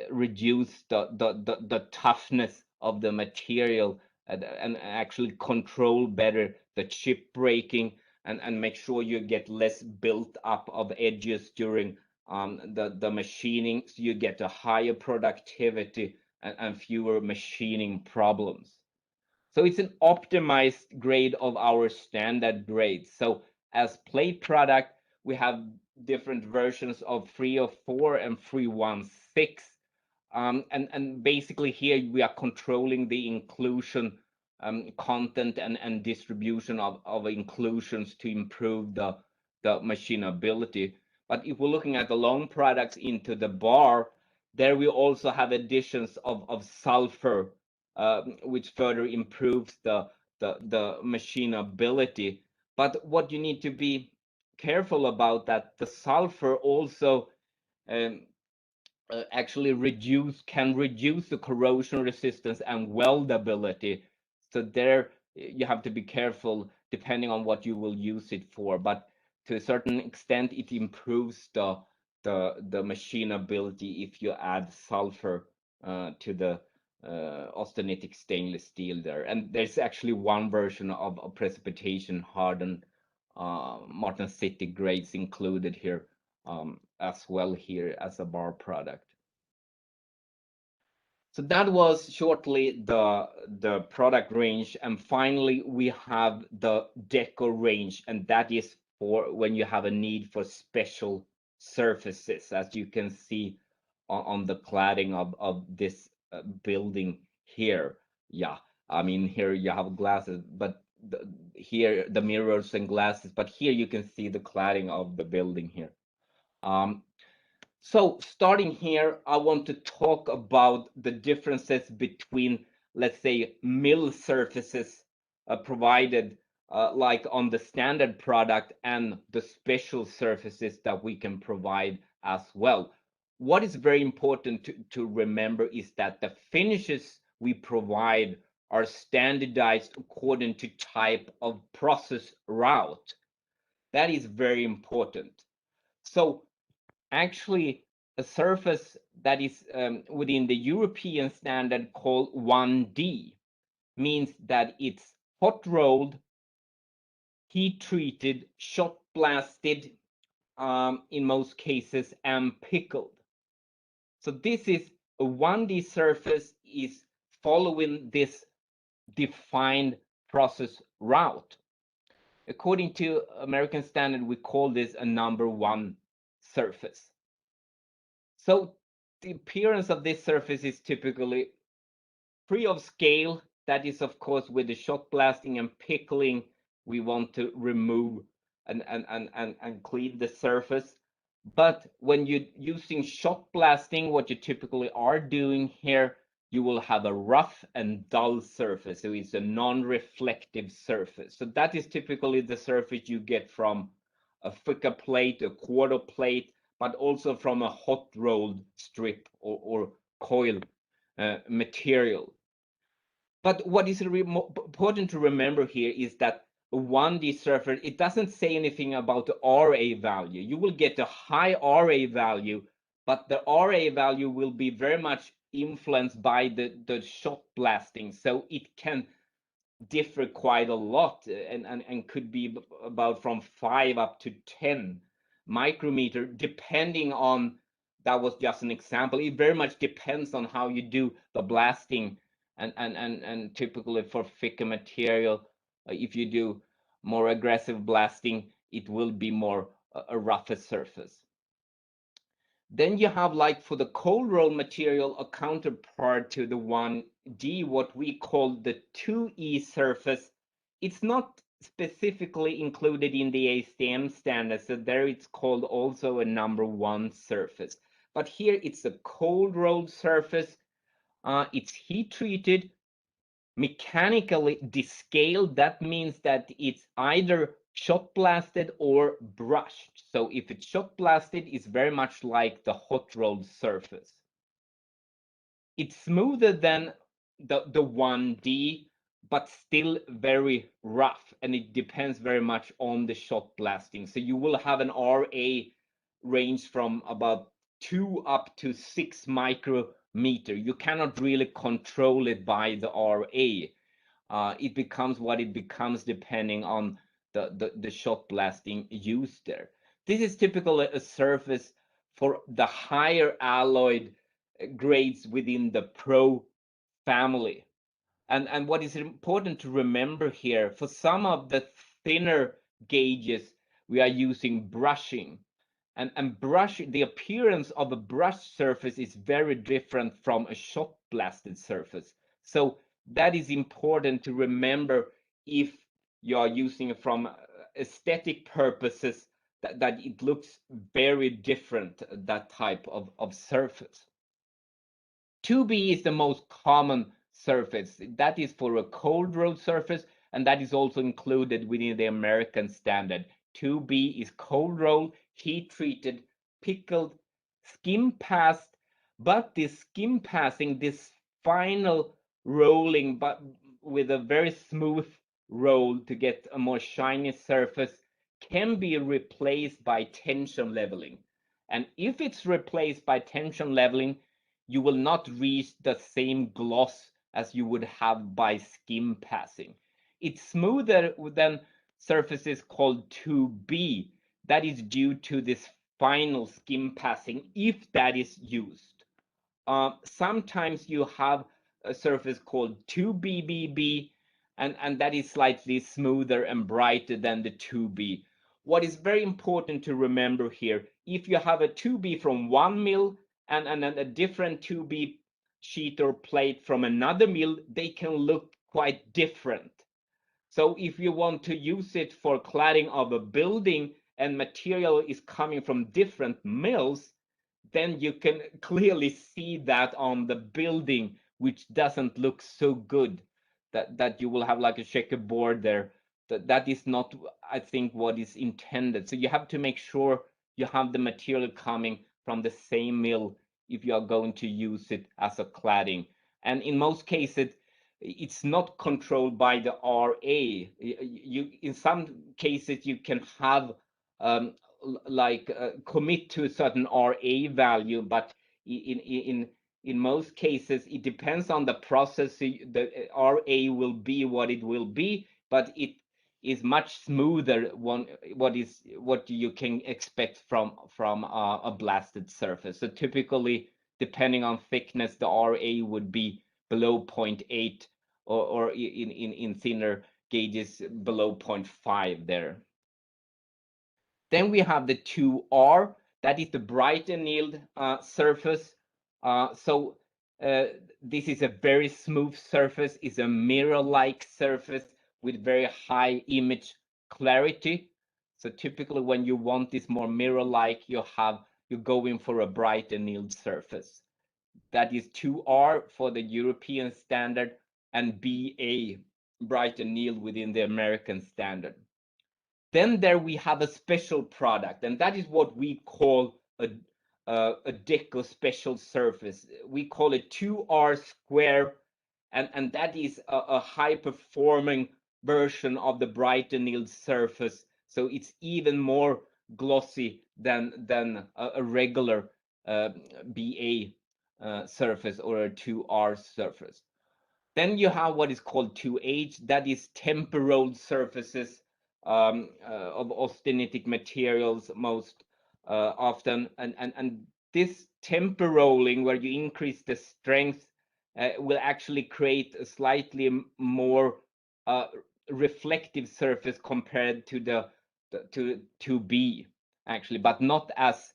reduce the toughness of the material and actually control better the chip breaking and make sure you get less built up of edges during the machining, so you get a higher productivity and fewer machining problems. So it's an optimized grade of our standard grade. So as plate product, we have different versions of 304 and 316. And basically here we are controlling the inclusion content and distribution of inclusions to improve the machinability. But if we're looking at the long products into the bar, there we also have additions of sulfur, which further improves the machinability. But what you need to be careful about that the sulfur also actually can reduce the corrosion resistance and weldability. So there you have to be careful depending on what you will use it for. But to a certain extent, it improves the machinability if you add sulfur to the austenitic stainless steel there. And there's actually one version of precipitation hardened Martensitic grades included here as well here as a bar product. So that was shortly the product range, and finally we have the Deco range, and that is for when you have a need for special surfaces, as you can see on the cladding of this building here. Yeah, I mean here you have glasses, but here the mirrors and glasses, but here you can see the cladding of the building here. So starting here, I want to talk about the differences between, let's say, mill surfaces provided like on the standard product and the special surfaces that we can provide as well. What is very important to remember is that the finishes we provide are standardized according to type of process route. That is very important. So actually, a surface that is within the European standard called 1D means that it's hot rolled, heat treated, shot blasted in most cases, and pickled. So this is a 1D surface is following this defined process route. According to American standard, we call this a number 1 surface. So the appearance of this surface is typically free of scale. That is, of course, with the shot blasting and pickling, we want to remove and clean the surface. But when you're using shot blasting, what you typically are doing here, you will have a rough and dull surface. So it's a non-reflective surface. So that is typically the surface you get from a thicker plate, a quarter plate, but also from a hot rolled strip or coil material. But what is important to remember here is that a 1D surface, it doesn't say anything about the RA value. You will get a high RA value, but the RA value will be very much influenced by the shot blasting. So it can differ quite a lot and could be about from 5 up to 10 micrometer, depending on, that was just an example. It very much depends on how you do the blasting and typically for thicker material, if you do more aggressive blasting, it will be more a rougher surface. Then you have, like for the cold roll material, a counterpart to the 1D, what we call the 2E surface. It's not specifically included in the ASTM standard, so there it's called also a number 1 surface. But here it's a cold rolled surface. It's heat treated, mechanically descaled. That means that it's either shot blasted or brushed. So if it's shot blasted, it's very much like the hot rolled surface. It's smoother than the 1D, but still very rough, and it depends very much on the shot blasting. So you will have an RA range from about 2 up to 6 micrometer. You cannot really control it by the RA. It becomes what it becomes depending on the shot blasting used there. This is typically a surface for the higher alloyed grades within the Pro family. And what is important to remember here, for some of the thinner gauges, we are using brushing. And the appearance of a brushed surface is very different from a shot blasted surface. So that is important to remember if you are using it from aesthetic purposes, that it looks very different, that type of surface. 2B is the most common surface. That is for a cold rolled surface, and that is also included within the American standard. 2B is cold rolled, heat treated, pickled, skim passed, but this skim passing, this final rolling, but with a very smooth roll to get a more shiny surface, can be replaced by tension leveling. And if it's replaced by tension leveling, you will not reach the same gloss as you would have by skim passing. It's smoother than surfaces called 2B. That is due to this final skim passing, if that is used. Sometimes you have a surface called 2BBB, and that is slightly smoother and brighter than the 2B. What is very important to remember here, if you have a 2B from one mill and a different 2B sheet or plate from another mill, they can look quite different. So if you want to use it for cladding of a building and material is coming from different mills, then you can clearly see that on the building, which doesn't look so good, that you will have like a checkerboard there. That is not, I think, what is intended. So you have to make sure you have the material coming from the same mill if you are going to use it as a cladding. And in most cases, it's not controlled by the RA. In some cases, you can have commit to a certain RA value, but in most cases it depends on the process. The RA will be what it will be, but it is much smoother what you can expect from a blasted surface. So typically, depending on thickness, the RA would be below 0.8 or in thinner gauges below 0.5 there. Then we have the 2R, that is the bright annealed surface. This is a very smooth surface, it's a mirror-like surface with very high image clarity. So typically when you want this more mirror-like, you go in for a bright annealed surface. That is 2R for the European standard and BA, bright annealed within the American standard. Then there we have a special product, and that is what we call a Deco special surface. We call it 2R square, and that is a high performing version of the bright annealed surface. So it's even more glossy than a regular BA surface or a 2R surface. Then you have what is called 2H, that is temper-rolled surfaces of austenitic materials most often. And this temper rolling, where you increase the strength, will actually create a slightly more reflective surface compared to the 2B, actually, but not as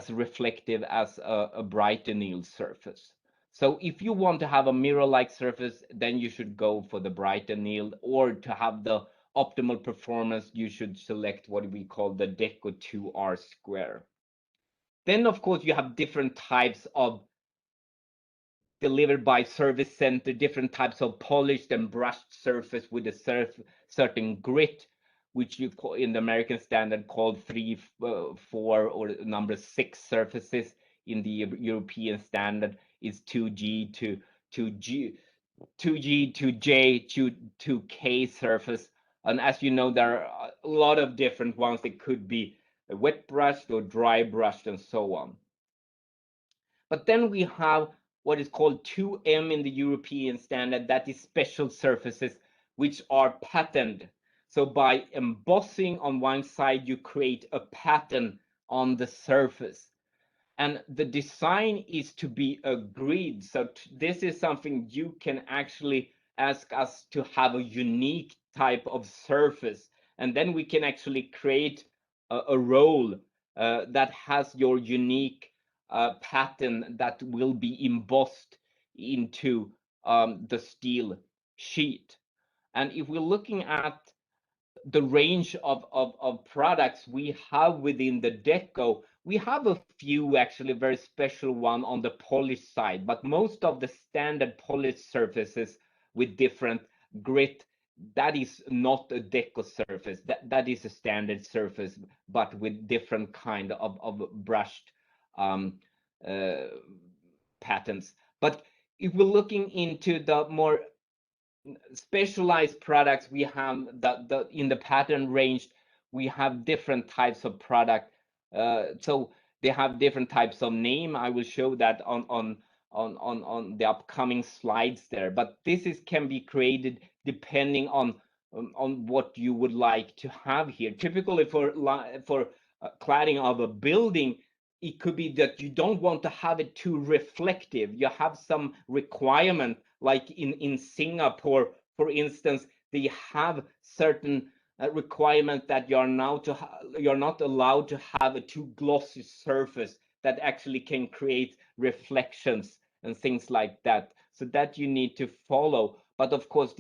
reflective as a bright annealed surface. So if you want to have a mirror-like surface, then you should go for the bright annealed, or to have the optimal performance, you should select what we call the Deco 2R square. Then, of course, you have different types of delivered by service center, different types of polished and brushed surface with a certain grit, which you call in the American standard called 3, 4, or number 6 surfaces. In the European standard is 2G to 2G, 2G to J to K surface. And as you know, there are a lot of different ones. It could be wet brushed or dry brushed and so on. But then we have what is called 2M in the European standard, that is special surfaces which are patterned. So by embossing on one side, you create a pattern on the surface. And the design is to be a grid. So this is something you can actually ask us to have a unique type of surface. And then we can actually create a roll that has your unique pattern that will be embossed into the steel sheet. And if we're looking at the range of products we have within the Deco, we have a few actually very special one on the polished side, but most of the standard polished surfaces with different grit, that is not a Deco surface. That is a standard surface, but with different kind of brushed patterns. But if we're looking into the more specialized products, we have in the pattern range, we have different types of product. So they have different types of name. I will show that on the upcoming slides there. But this can be created depending on what you would like to have here. Typically for cladding of a building, it could be that you don't want to have it too reflective. You have some requirement, like in Singapore, for instance, they have certain requirement that you're not allowed to have a too glossy surface that actually can create reflections and things like that. So that you need to follow. But of course,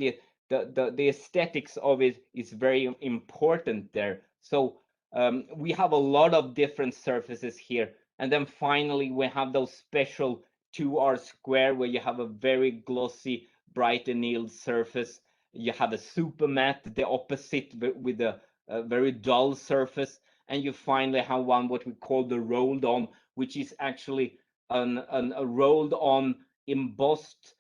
the aesthetics of it is very important there. So we have a lot of different surfaces here. And then finally, we have those special 2R square where you have a very glossy, bright annealed surface. You have a super matte, the opposite with a very dull surface. And you finally have one what we call the rolled on, which is actually a rolled on embossed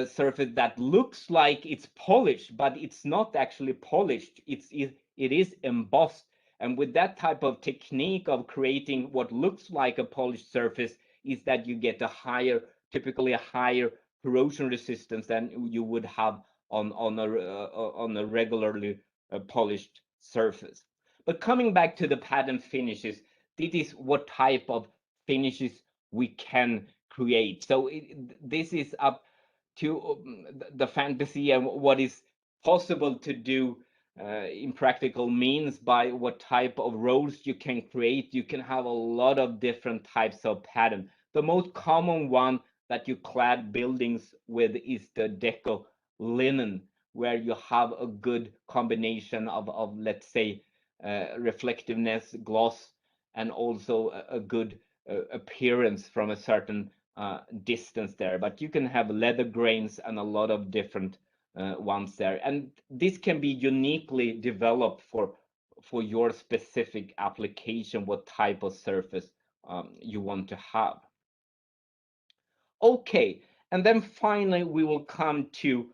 surface that looks like it's polished, but it's not actually polished. It is embossed. And with that type of technique of creating what looks like a polished surface is that you get typically a higher corrosion resistance than you would have on a regularly polished surface. But coming back to the pattern finishes, this is what type of finishes we can create. So this is up to the fantasy and what is possible to do in practical means by what type of rolls you can create. You can have a lot of different types of pattern. The most common one that you clad buildings with is the Deco linen, where you have a good combination of let's say reflectiveness, gloss, and also a good appearance from a certain distance there. But you can have leather grains and a lot of different ones there, and this can be uniquely developed for your specific application, what type of surface you want to have. Okay, and then finally we will come to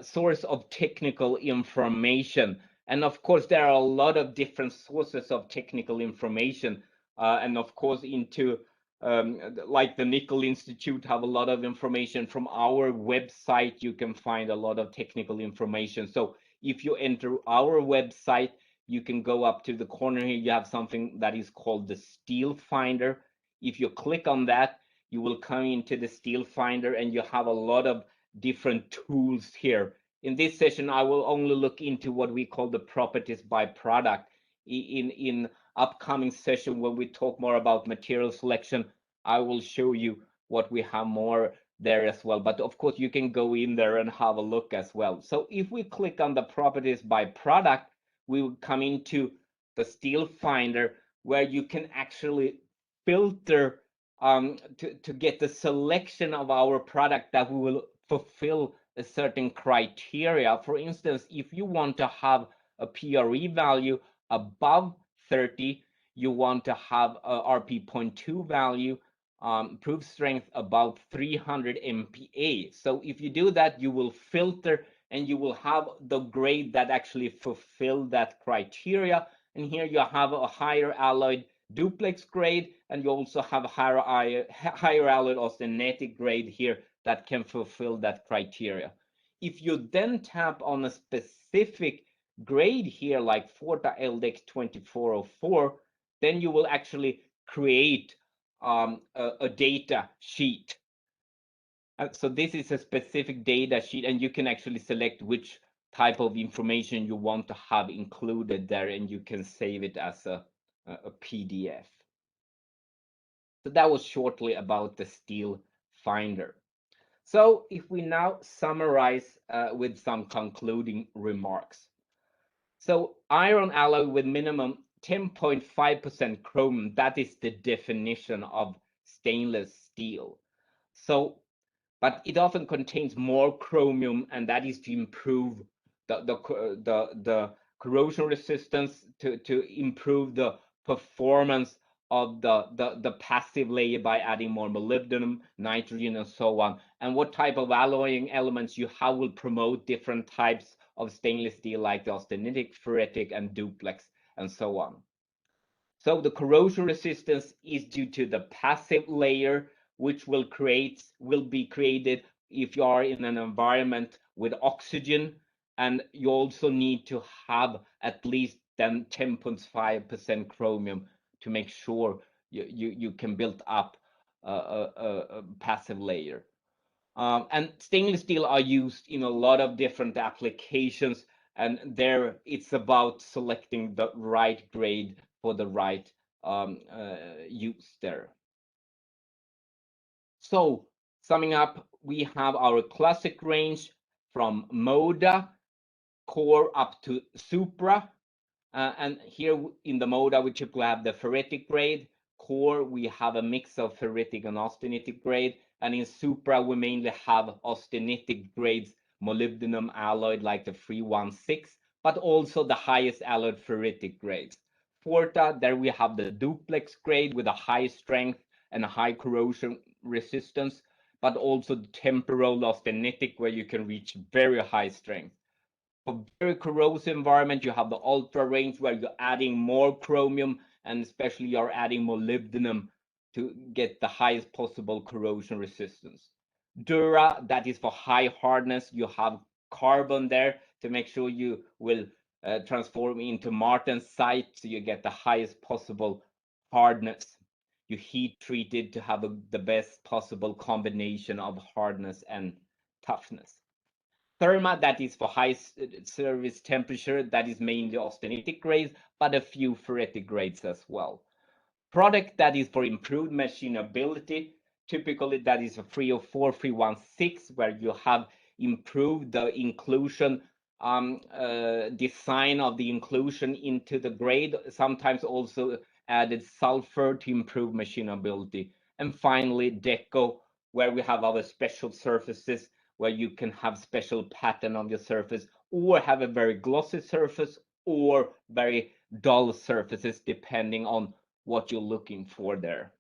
source of technical information. And of course, there are a lot of different sources of technical information. And of course, into like the Nickel Institute have a lot of information. From our website, you can find a lot of technical information. So if you enter our website, you can go up to the corner here. You have something that is called the Steel Finder. If you click on that, you will come into the Steel Finder and you have a lot of different tools here. In this session, I will only look into what we call the properties by product. In upcoming session, when we talk more about material selection, I will show you what we have more there as well. But of course, you can go in there and have a look as well. So if we click on the properties by product, we will come into the Steel Finder, where you can actually filter to get the selection of our product that we will fulfill a certain criteria. For instance, if you want to have a PRE value above 30, you want to have a RP.2 value, proof strength above 300 MPa. So if you do that, you will filter and you will have the grade that actually fulfill that criteria. And here you have a higher alloyed Duplex grade, and you also have a higher alloyed Austenitic grade here that can fulfill that criteria. If you then tap on a specific grade here, like Forta LDEX 2404, then you will actually create a data sheet. So this is a specific data sheet, and you can actually select which type of information you want to have included there, and you can save it as a PDF. So that was shortly about the Steel Finder. So if we now summarize with some concluding remarks. So iron alloy with minimum 10.5% chromium, that is the definition of stainless steel. So, but it often contains more chromium, and that is to improve the corrosion resistance, to improve the performance of the passive layer by adding more molybdenum, nitrogen, and so on. And what type of alloying elements you have will promote different types of stainless steel, like the Austenitic, Ferritic, and Duplex, and so on. So the corrosion resistance is due to the passive layer, which will be created if you are in an environment with oxygen, and you also need to have at least then 10.5% chromium to make sure you can build up a passive layer. And stainless steel are used in a lot of different applications, and there it's about selecting the right grade for the right use there. So summing up, we have our classic range, from Moda, Core up to Supra. And here in the Moda, we typically have the Ferritic grade. Core, we have a mix of Ferritic and Austenitic grade. And in Supra, we mainly have Austenitic grades, molybdenum alloyed like the 316, but also the highest alloyed Ferritic grades. Forta, there we have the Duplex grade with a high strength and a high corrosion resistance, but also the temporal Austenitic where you can reach very high strength. For very corrosive environment, you have the ultra range where you're adding more chromium and especially you're adding molybdenum to get the highest possible corrosion resistance. Dura, that is for high hardness. You have carbon there to make sure you will transform into Martensite so you get the highest possible hardness. You heat treat it to have the best possible combination of hardness and toughness. Therma, that is for high service temperature, that is mainly austenitic grades, but a few ferritic grades as well. Product, that is for improved machinability, typically that is a 304, 316, where you have improved the inclusion design of the inclusion into the grade, sometimes also added sulfur to improve machinability. And finally, Deco, where we have our special surfaces where you can have special pattern on your surface or have a very glossy surface or very dull surfaces depending on what you're looking for there.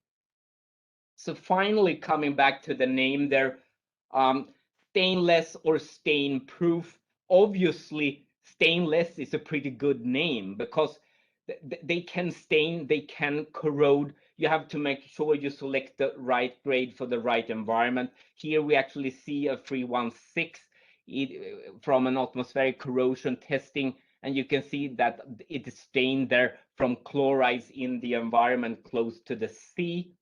So finally, coming back to the name there, stainless or stain proof. Obviously, stainless is a pretty good name because they can stain, they can corrode. You have to make sure you select the right grade for the right environment. Here we actually see a 316 from an atmospheric corrosion testing, and you can see that it is stained there from chlorides in the environment close to the sea.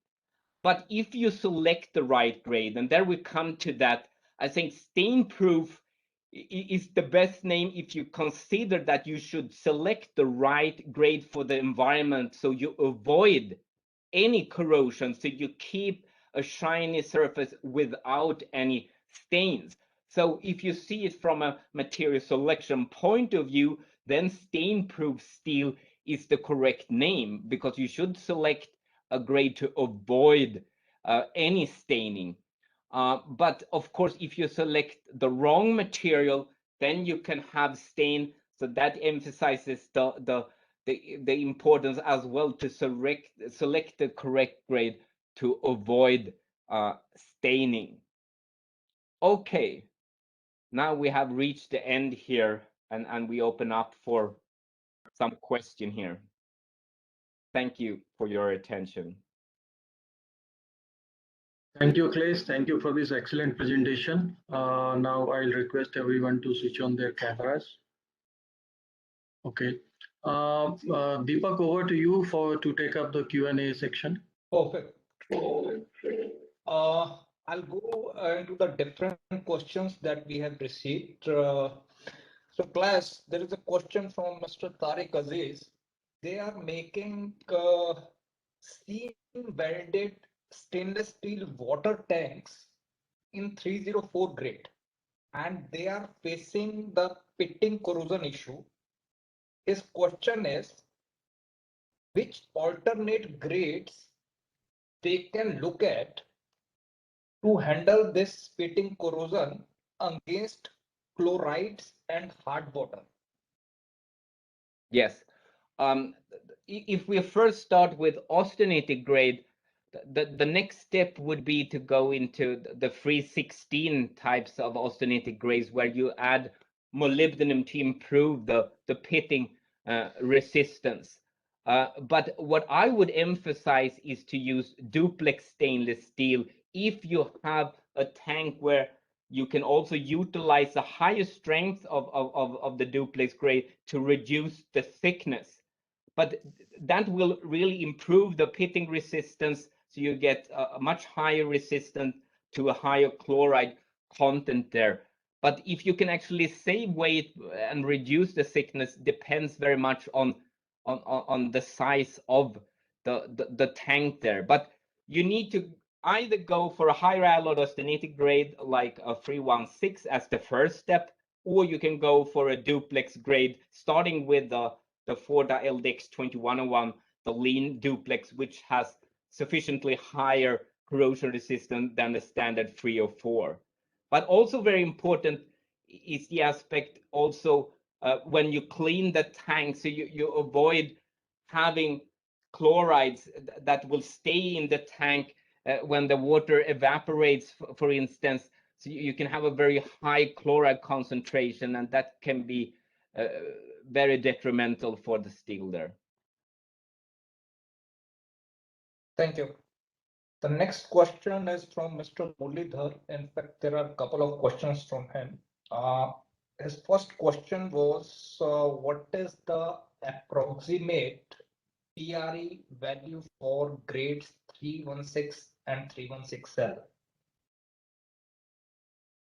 But if you select the right grade, and there we come to that, I think stain proof is the best name if you consider that you should select the right grade for the environment so you avoid any corrosion, so you keep a shiny surface without any stains. So if you see it from a material selection point of view, then stain-proof steel is the correct name because you should select a grade to avoid any staining. But of course, if you select the wrong material, then you can have stain. So that emphasizes the importance as well to select the correct grade to avoid staining. Okay, now we have reached the end here, and we open up for some question here. Thank you for your attention. Thank you, Claes. Thank you for this excellent presentation. Now I'll request everyone to switch on their cameras. Okay. Deepak, over to you to take up the Q&A section. Perfect. I'll go into the different questions that we have received. So class, there is a question from Mr. Tariq Aziz. They are making seam welded stainless steel water tanks in 304 grade, and they are facing the pitting corrosion issue. His question is, which alternate grades they can look at to handle this pitting corrosion against chlorides and hard water? Yes. If we first start with austenitic grade, the next step would be to go into the 316 types of austenitic grades where you add molybdenum to improve the pitting resistance. But what I would emphasize is to use duplex stainless steel if you have a tank where you can also utilize the higher strength of the duplex grade to reduce the thickness. But that will really improve the pitting resistance, so you get a much higher resistance to a higher chloride content there. But if you can actually save weight and reduce the thickness depends very much on the size of the tank there. But you need to either go for a higher alloy austenitic grade like a 316 as the first step, or you can go for a duplex grade starting with the Forda LDX 2101, the lean duplex, which has sufficiently higher corrosion resistance than the standard 304. But also very important is the aspect also when you clean the tank, so you avoid having chlorides that will stay in the tank when the water evaporates, for instance. So you can have a very high chloride concentration, and that can be very detrimental for the steel there. Thank you. The next question is from Mr. Muralidhar. In fact, there are a couple of questions from him. His first question was, what is the approximate PRE value for grades 316 and 316L?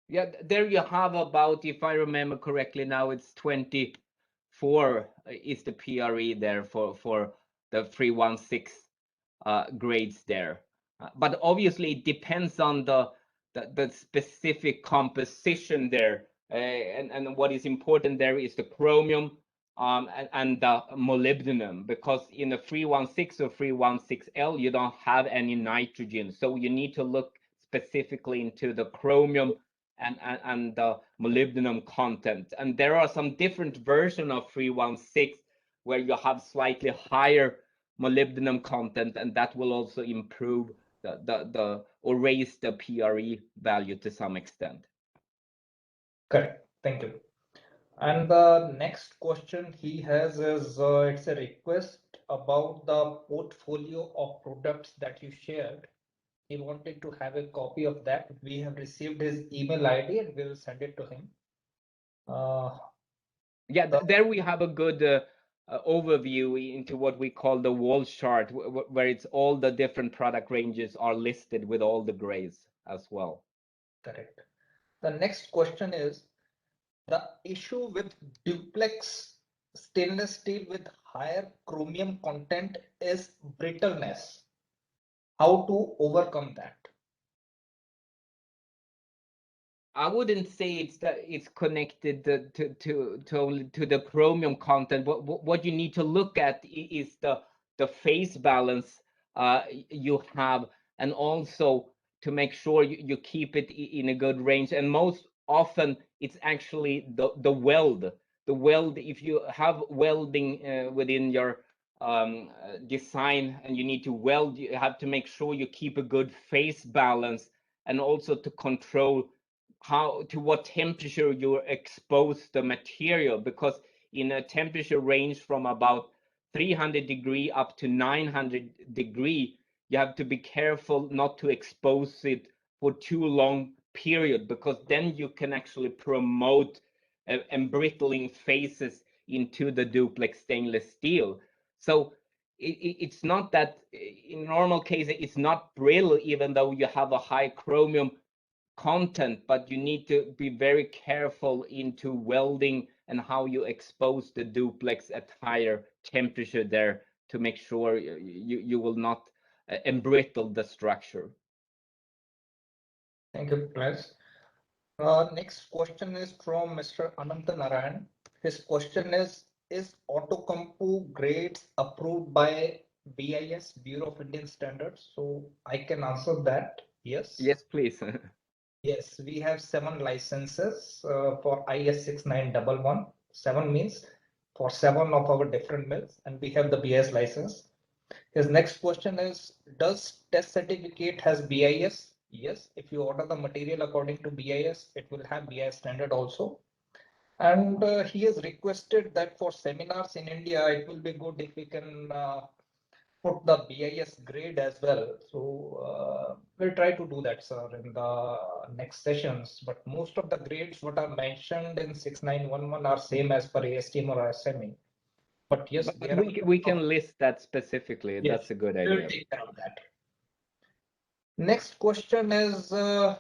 Yeah, there you have about, if I remember correctly now, it's 24 is the PRE there for the 316 grades there. But obviously it depends on the specific composition there. And what is important there is the chromium and the molybdenum, because in the 316 or 316L, you don't have any nitrogen. So you need to look specifically into the chromium and the molybdenum content. And there are some different versions of 316 where you have slightly higher molybdenum content, and that will also improve the or raise the PRE value to some extent. Correct. Thank you. And the next question he has is, it's a request about the portfolio of products that you shared. He wanted to have a copy of that. We have received his email ID and we will send it to him. Yeah, there we have a good overview into what we call the wall chart, where it's all the different product ranges are listed with all the grades as well. Correct. The next question is, the issue with duplex stainless steel with higher chromium content is brittleness. How to overcome that? I wouldn't say it's connected to the chromium content. What you need to look at is the phase balance you have, and also to make sure you keep it in a good range. And most often it's actually the weld. The weld, if you have welding within your design and you need to weld, you have to make sure you keep a good phase balance, and also to control to what temperature you expose the material, because in a temperature range from about 300 degree up to 900 degree, you have to be careful not to expose it for too long period, because then you can actually promote embrittling phases into the duplex stainless steel. So it's not that in normal cases it's not brittle, even though you have a high chromium content, but you need to be very careful into welding and how you expose the duplex at higher temperature there to make sure you will not embrittle the structure. Thank you, Claes. Next question is from Mr. Ananta Narayan. His question is Autocompo grades approved by BIS, Bureau of Indian Standards? So I can answer that. Yes. Yes, please. Yes, we have 7 licenses for IS 6911. 7 means for 7 of our different mills, and we have the BIS license. His next question is, does test certificate has BIS? Yes, if you order the material according to BIS, it will have BIS standard also. And he has requested that for seminars in India, it will be good if we can put the BIS grade as well. So we'll try to do that, sir, in the next sessions. But most of the grades what are mentioned in 6911 are same as per ASTM or SME. But yes, but we can list that specifically. Yes, that's a good idea. We'll take care of that. Next question is from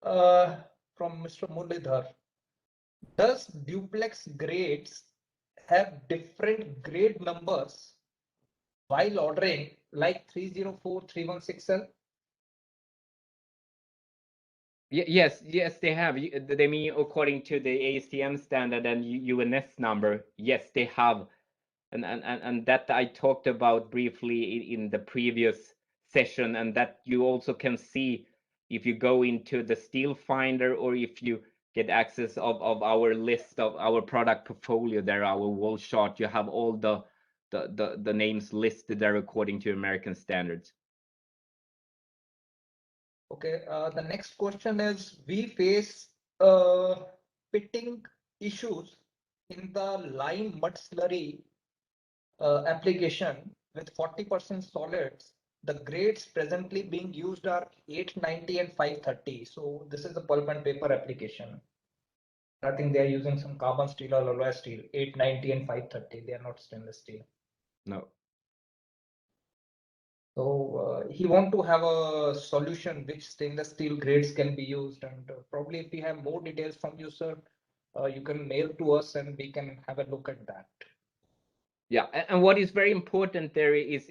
Mr. Muralidhar. Does duplex grades have different grade numbers while ordering, like 304, 316L? Yes, they have. They mean according to the ASTM standard and UNS number. Yes, they have, and that I talked about briefly in the previous session, and that you also can see if you go into the Steel Finder or if you get access of our list of our product portfolio there, our wall chart. You have all the names listed there according to American standards. Okay, the next question is, we face pitting issues in the lime mud slurry application with 40% solids. The grades presently being used are 890 and 530. So this is the pulp and paper application. I think they are using some carbon steel or alloy steel, 890 and 530. They are not stainless steel. No. So he want to have a solution which stainless steel grades can be used, and probably if we have more details from you, sir, you can mail to us and we can have a look at that. Yeah, and what is very important there is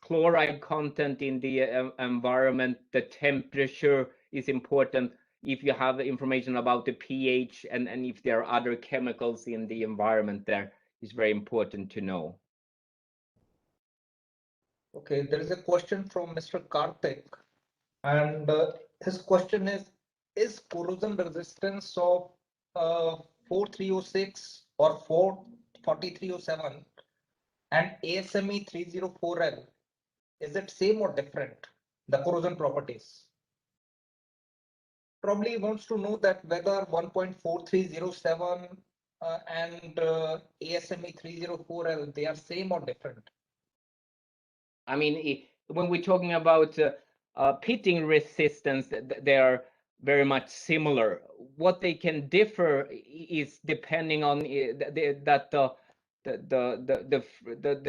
chloride content in the environment. The temperature is important. If you have information about the pH and if there are other chemicals in the environment, there is very important to know. Okay, there is a question from Mr. Karthik, and his question is corrosion resistance of 4306 or 4307 and ASME 304L, is it same or different, the corrosion properties? Probably wants to know that whether 1.4307 and ASME 304L, they are same or different. I mean, when we're talking about pitting resistance, they are very much similar. What they can differ is depending on the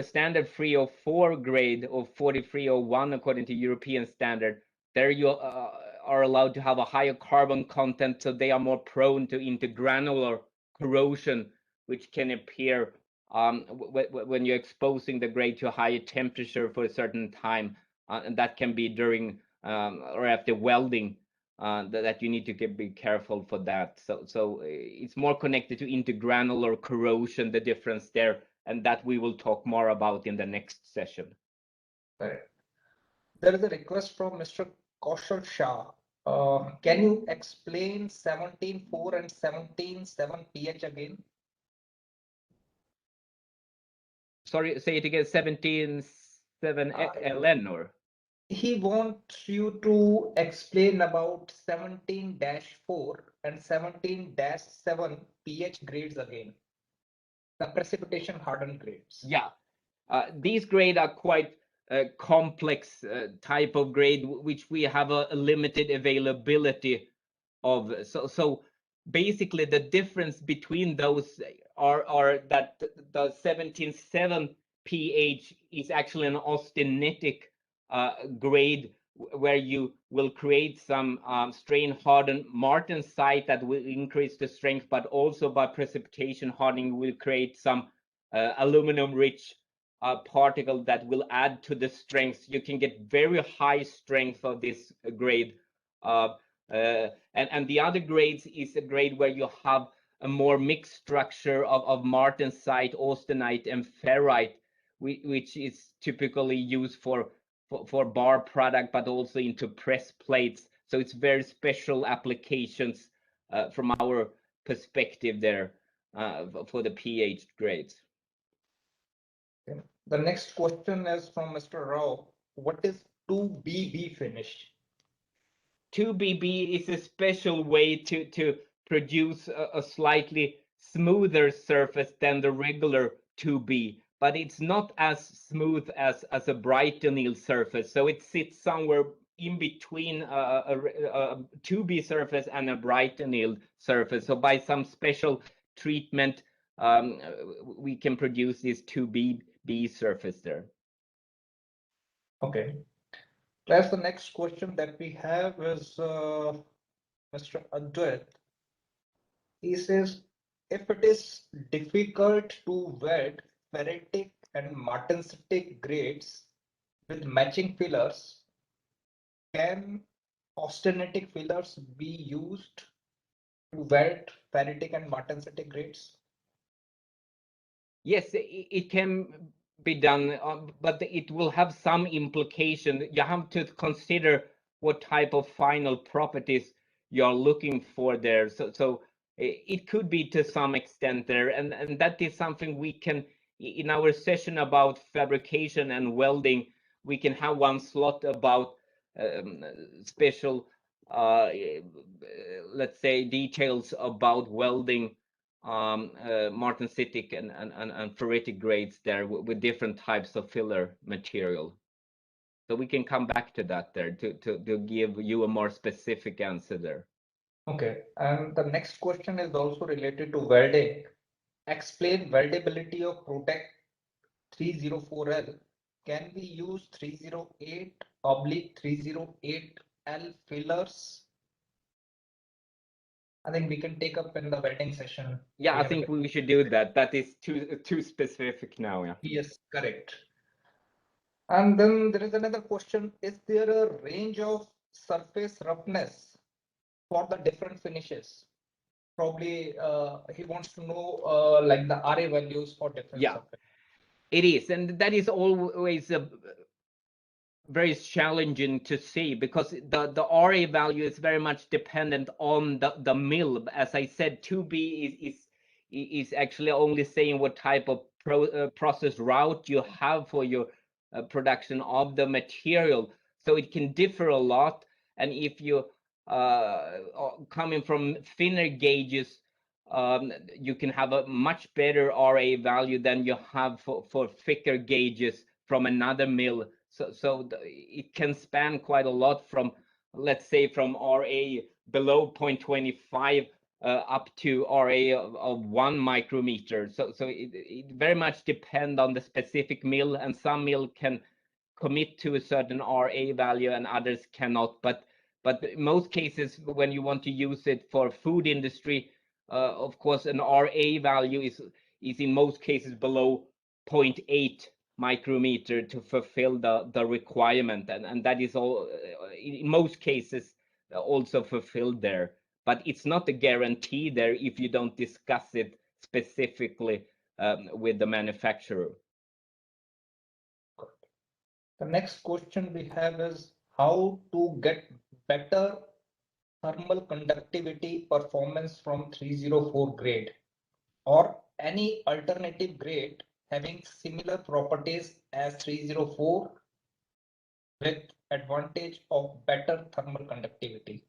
standard 304 grade of 4301 according to European standard. There you are allowed to have a higher carbon content, so they are more prone to intergranular corrosion, which can appear when you're exposing the grade to a higher temperature for a certain time, and that can be during or after welding, that you need to be careful for that. So it's more connected to intergranular corrosion, the difference there, and that we will talk more about in the next session. Right. There is a request from Mr. Kaushal Shah. Can you explain 17.4 and 17.7 pH again? Sorry, say it again. 17.7 LN or? He wants you to explain about 17-4 and 17-7 pH grades again. The precipitation hardened grades. Yeah, these grades are quite complex type of grade, which we have a limited availability of. So basically, the difference between those are that the 17.7 pH is actually an austenitic grade where you will create some strain hardened martensite that will increase the strength, but also by precipitation hardening will create some aluminum rich particle that will add to the strength. You can get very high strength of this grade. And the other grades is a grade where you have a more mixed structure of martensite, austenite, and ferrite, which is typically used for bar product, but also into press plates. So it's very special applications from our perspective there for the pH grades. Okay. The next question is from Mr. Rao. What is 2BB finish? 2BB is a special way to produce a slightly smoother surface than the regular 2B, but it's not as smooth as a bright anneal surface. So it sits somewhere in between a 2B surface and a bright anneal surface. So by some special treatment, we can produce this 2BB surface there. Okay. Class, the next question that we have is Mr. Advait. He says, if it is difficult to weld ferritic and martensitic grades with matching fillers, can austenitic fillers be used to weld ferritic and martensitic grades? Yes, it can be done, but it will have some implication. You have to consider what type of final properties you're looking for there. So it could be to some extent there, and that is something we can, in our session about fabrication and welding, we can have one slot about special, let's say, details about welding Martensitic and Ferritic grades there with different types of filler material. So we can come back to that there to give you a more specific answer there. Okay, and the next question is also related to welding. Explain weldability of Protect 304L. Can we use 308/308L fillers? I think we can take up in the welding session. Yeah, I think we should do that. That is too specific now. Yeah. Yes, correct. And then there is another question. Is there a range of surface roughness for the different finishes? Probably he wants to know like the RA values for different surface. It is, and that is always very challenging to see because the RA value is very much dependent on the mill. As I said, 2B is actually only saying what type of process route you have for your production of the material. So it can differ a lot. And if you coming from thinner gauges, you can have a much better RA value than you have for thicker gauges from another mill. So it can span quite a lot from, let's say, from RA below 0.25 up to RA of 1 micrometer. So it very much depends on the specific mill, and some mill can commit to a certain RA value and others cannot. But in most cases, when you want to use it for food industry, of course, an RA value is in most cases below 0.8 micrometer to fulfill the requirement, and that is all in most cases also fulfilled there. But it's not a guarantee there if you don't discuss it specifically with the manufacturer. The next question we have is how to get better thermal conductivity performance from 304 grade or any alternative grade having similar properties as 304 with advantage of better thermal conductivity.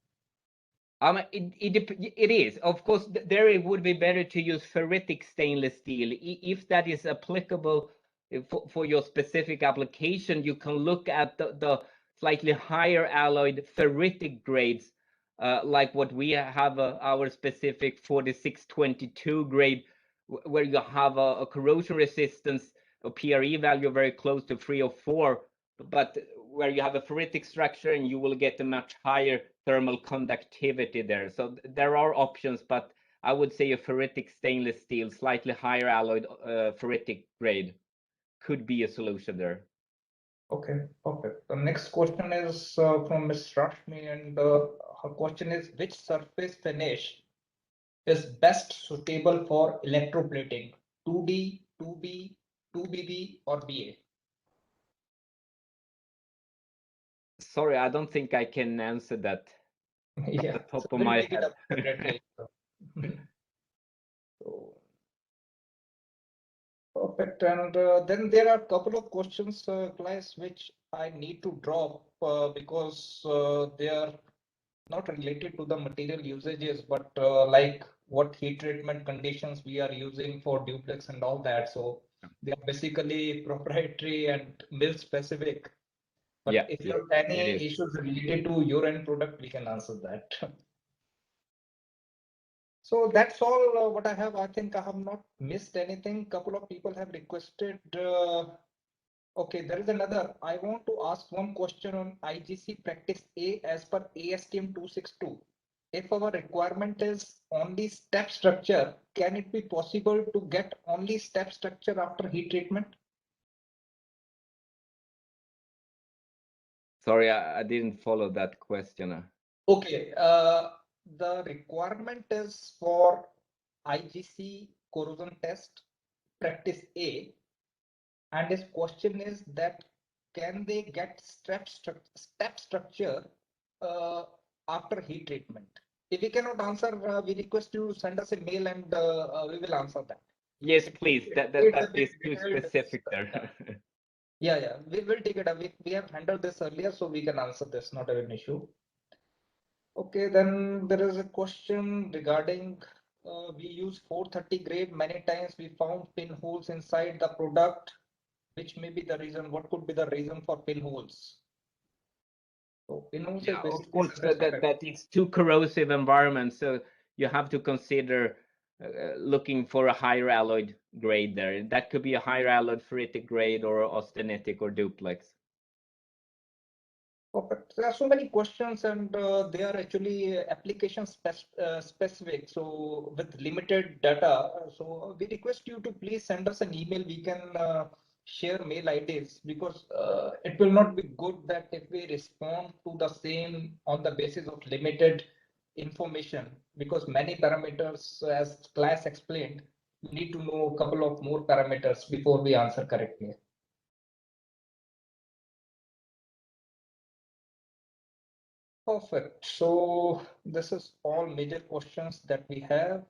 It is, of course, there it would be better to use ferritic stainless steel. If that is applicable for your specific application, you can look at the slightly higher alloyed ferritic grades, like what we have our specific 4622 grade, where you have a corrosion resistance, a PRE value very close to 3 or 4, but where you have a ferritic structure and you will get a much higher thermal conductivity there. So there are options, but I would say a ferritic stainless steel, slightly higher alloyed ferritic grade could be a solution there. Okay, perfect. The next question is from Ms. Rashmi, and her question is, which surface finish is best suitable for electroplating? 2D, 2B, 2BB, or BA? Sorry, I don't think I can answer that. Yeah, at the top of my head. So, perfect. And then there are a couple of questions, class, which I need to drop because they are not related to the material usages, but like what heat treatment conditions we are using for duplex and all that. So they are basically proprietary and mill specific. But Yeah, if you have any issues related to your end product, we can answer that. So that's all what I have. I think I have not missed anything. Couple of people have requested. Okay, there is another. I want to ask one question on IGC practice A as per ASTM 262. If our requirement is only step structure, can it be possible to get only step structure after heat treatment? Sorry, I didn't follow that question. Okay, the requirement is for IGC corrosion test practice A, and his question is that can they get step structure after heat treatment? If we cannot answer, we request you to send us a mail and we will answer that. Yes, please. That is too specific there. Yeah, we will take it up. We have handled this earlier, so we can answer this, not an issue. Okay, then there is a question regarding we use 430 grade. Many times we found pinholes inside the product, which may be the reason. What could be the reason for pinholes? So pinholes Yeah, is of course, that it's too corrosive environment, so you have to consider looking for a higher alloy grade there. That could be a higher alloy ferritic grade or austenitic or duplex. Perfect. There are so many questions, and they are actually application specific. So with limited data, so we request you to please send us an email. We can share mail IDs, because it will not be good that if we respond to the same on the basis of limited information, because many parameters, as class explained, we need to know a couple of more parameters before we answer correctly. Perfect. So this is all major questions that we have.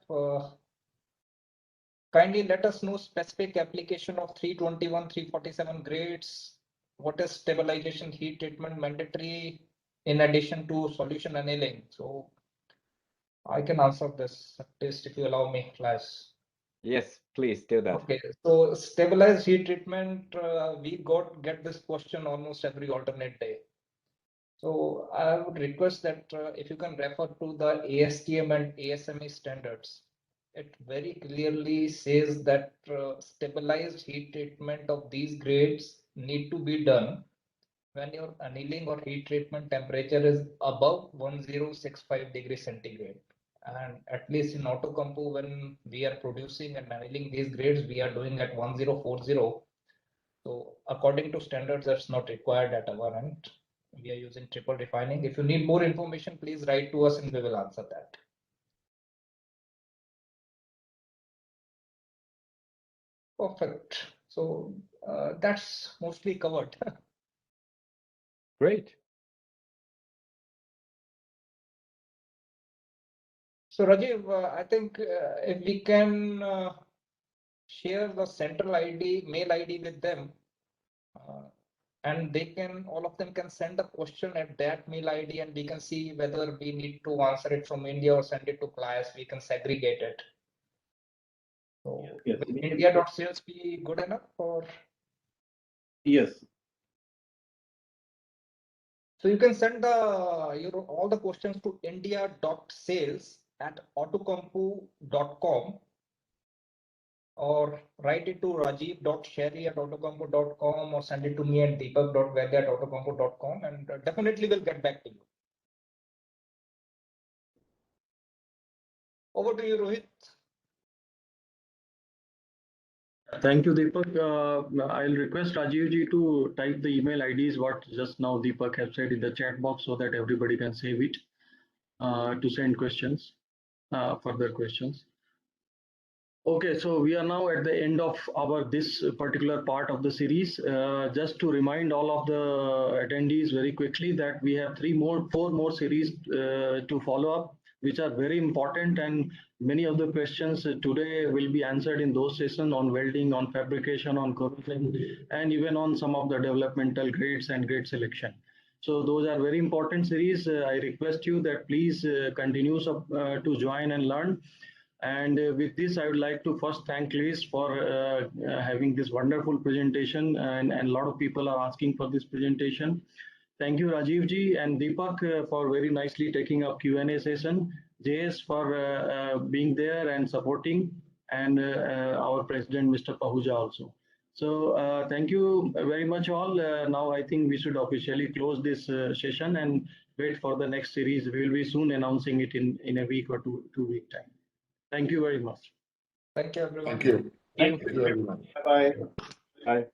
Kindly let us know specific application of 321, 347 grades. What is stabilization heat treatment mandatory in addition to solution annealing? So I can answer this, at least if you allow me, class. Yes, please do that. Okay, so stabilized heat treatment, we get this question almost every alternate day. So I would request that if you can refer to the ASTM and ASME standards. It very clearly says that stabilized heat treatment of these grades need to be done when your annealing or heat treatment temperature is above 1065 degrees centigrade. And at least in Autocompo, when we are producing and annealing these grades, we are doing at 1040. So according to standards, that's not required at our end. We are using triple refining. If you need more information, please write to us and we will answer that. Perfect. So that's mostly covered. Great. So Rajiv, I think if we can share the central ID, mail ID with them, and they can, all of them can send a question at that mail ID, and we can see whether we need to answer it from India or send it to class. We can segregate it. So Yes. will India.sales be good enough for? Yes. So you can send all the questions to india.sales@autocompo.com, or write it to rajiv.sherry@autocompo.com, or send it to me at deepak.valley@autocompo.com, and definitely we'll get back to you. Over to you, Rohit. Thank you, Deepak. I'll request Rajivji to type the email IDs what just now Deepak has said in the chat box, so that everybody can save it to send questions, further questions. Okay, so we are now at the end of this particular part of the series. Just to remind all of the attendees very quickly that we have four more series to follow up, which are very important, and many of the questions today will be answered in those sessions on welding, on fabrication, on corrosion, and even on some of the developmental grades and grade selection. So those are very important series. I request you that please continue to join and learn. And with this, I would like to first thank Liz for having this wonderful presentation, and a lot of people are asking for this presentation. Thank you, Rajiv ji and Deepak, for very nicely taking up Q&A session. JS for being there and supporting, and our president, Mr. Pahuja, also. So thank you very much all. Now I think we should officially close this session and wait for the next series. We will be soon announcing it in a week or two week time. Thank you very much. Thank you, everyone. Thank you. Thank Thank you, everyone. Bye-bye. Bye.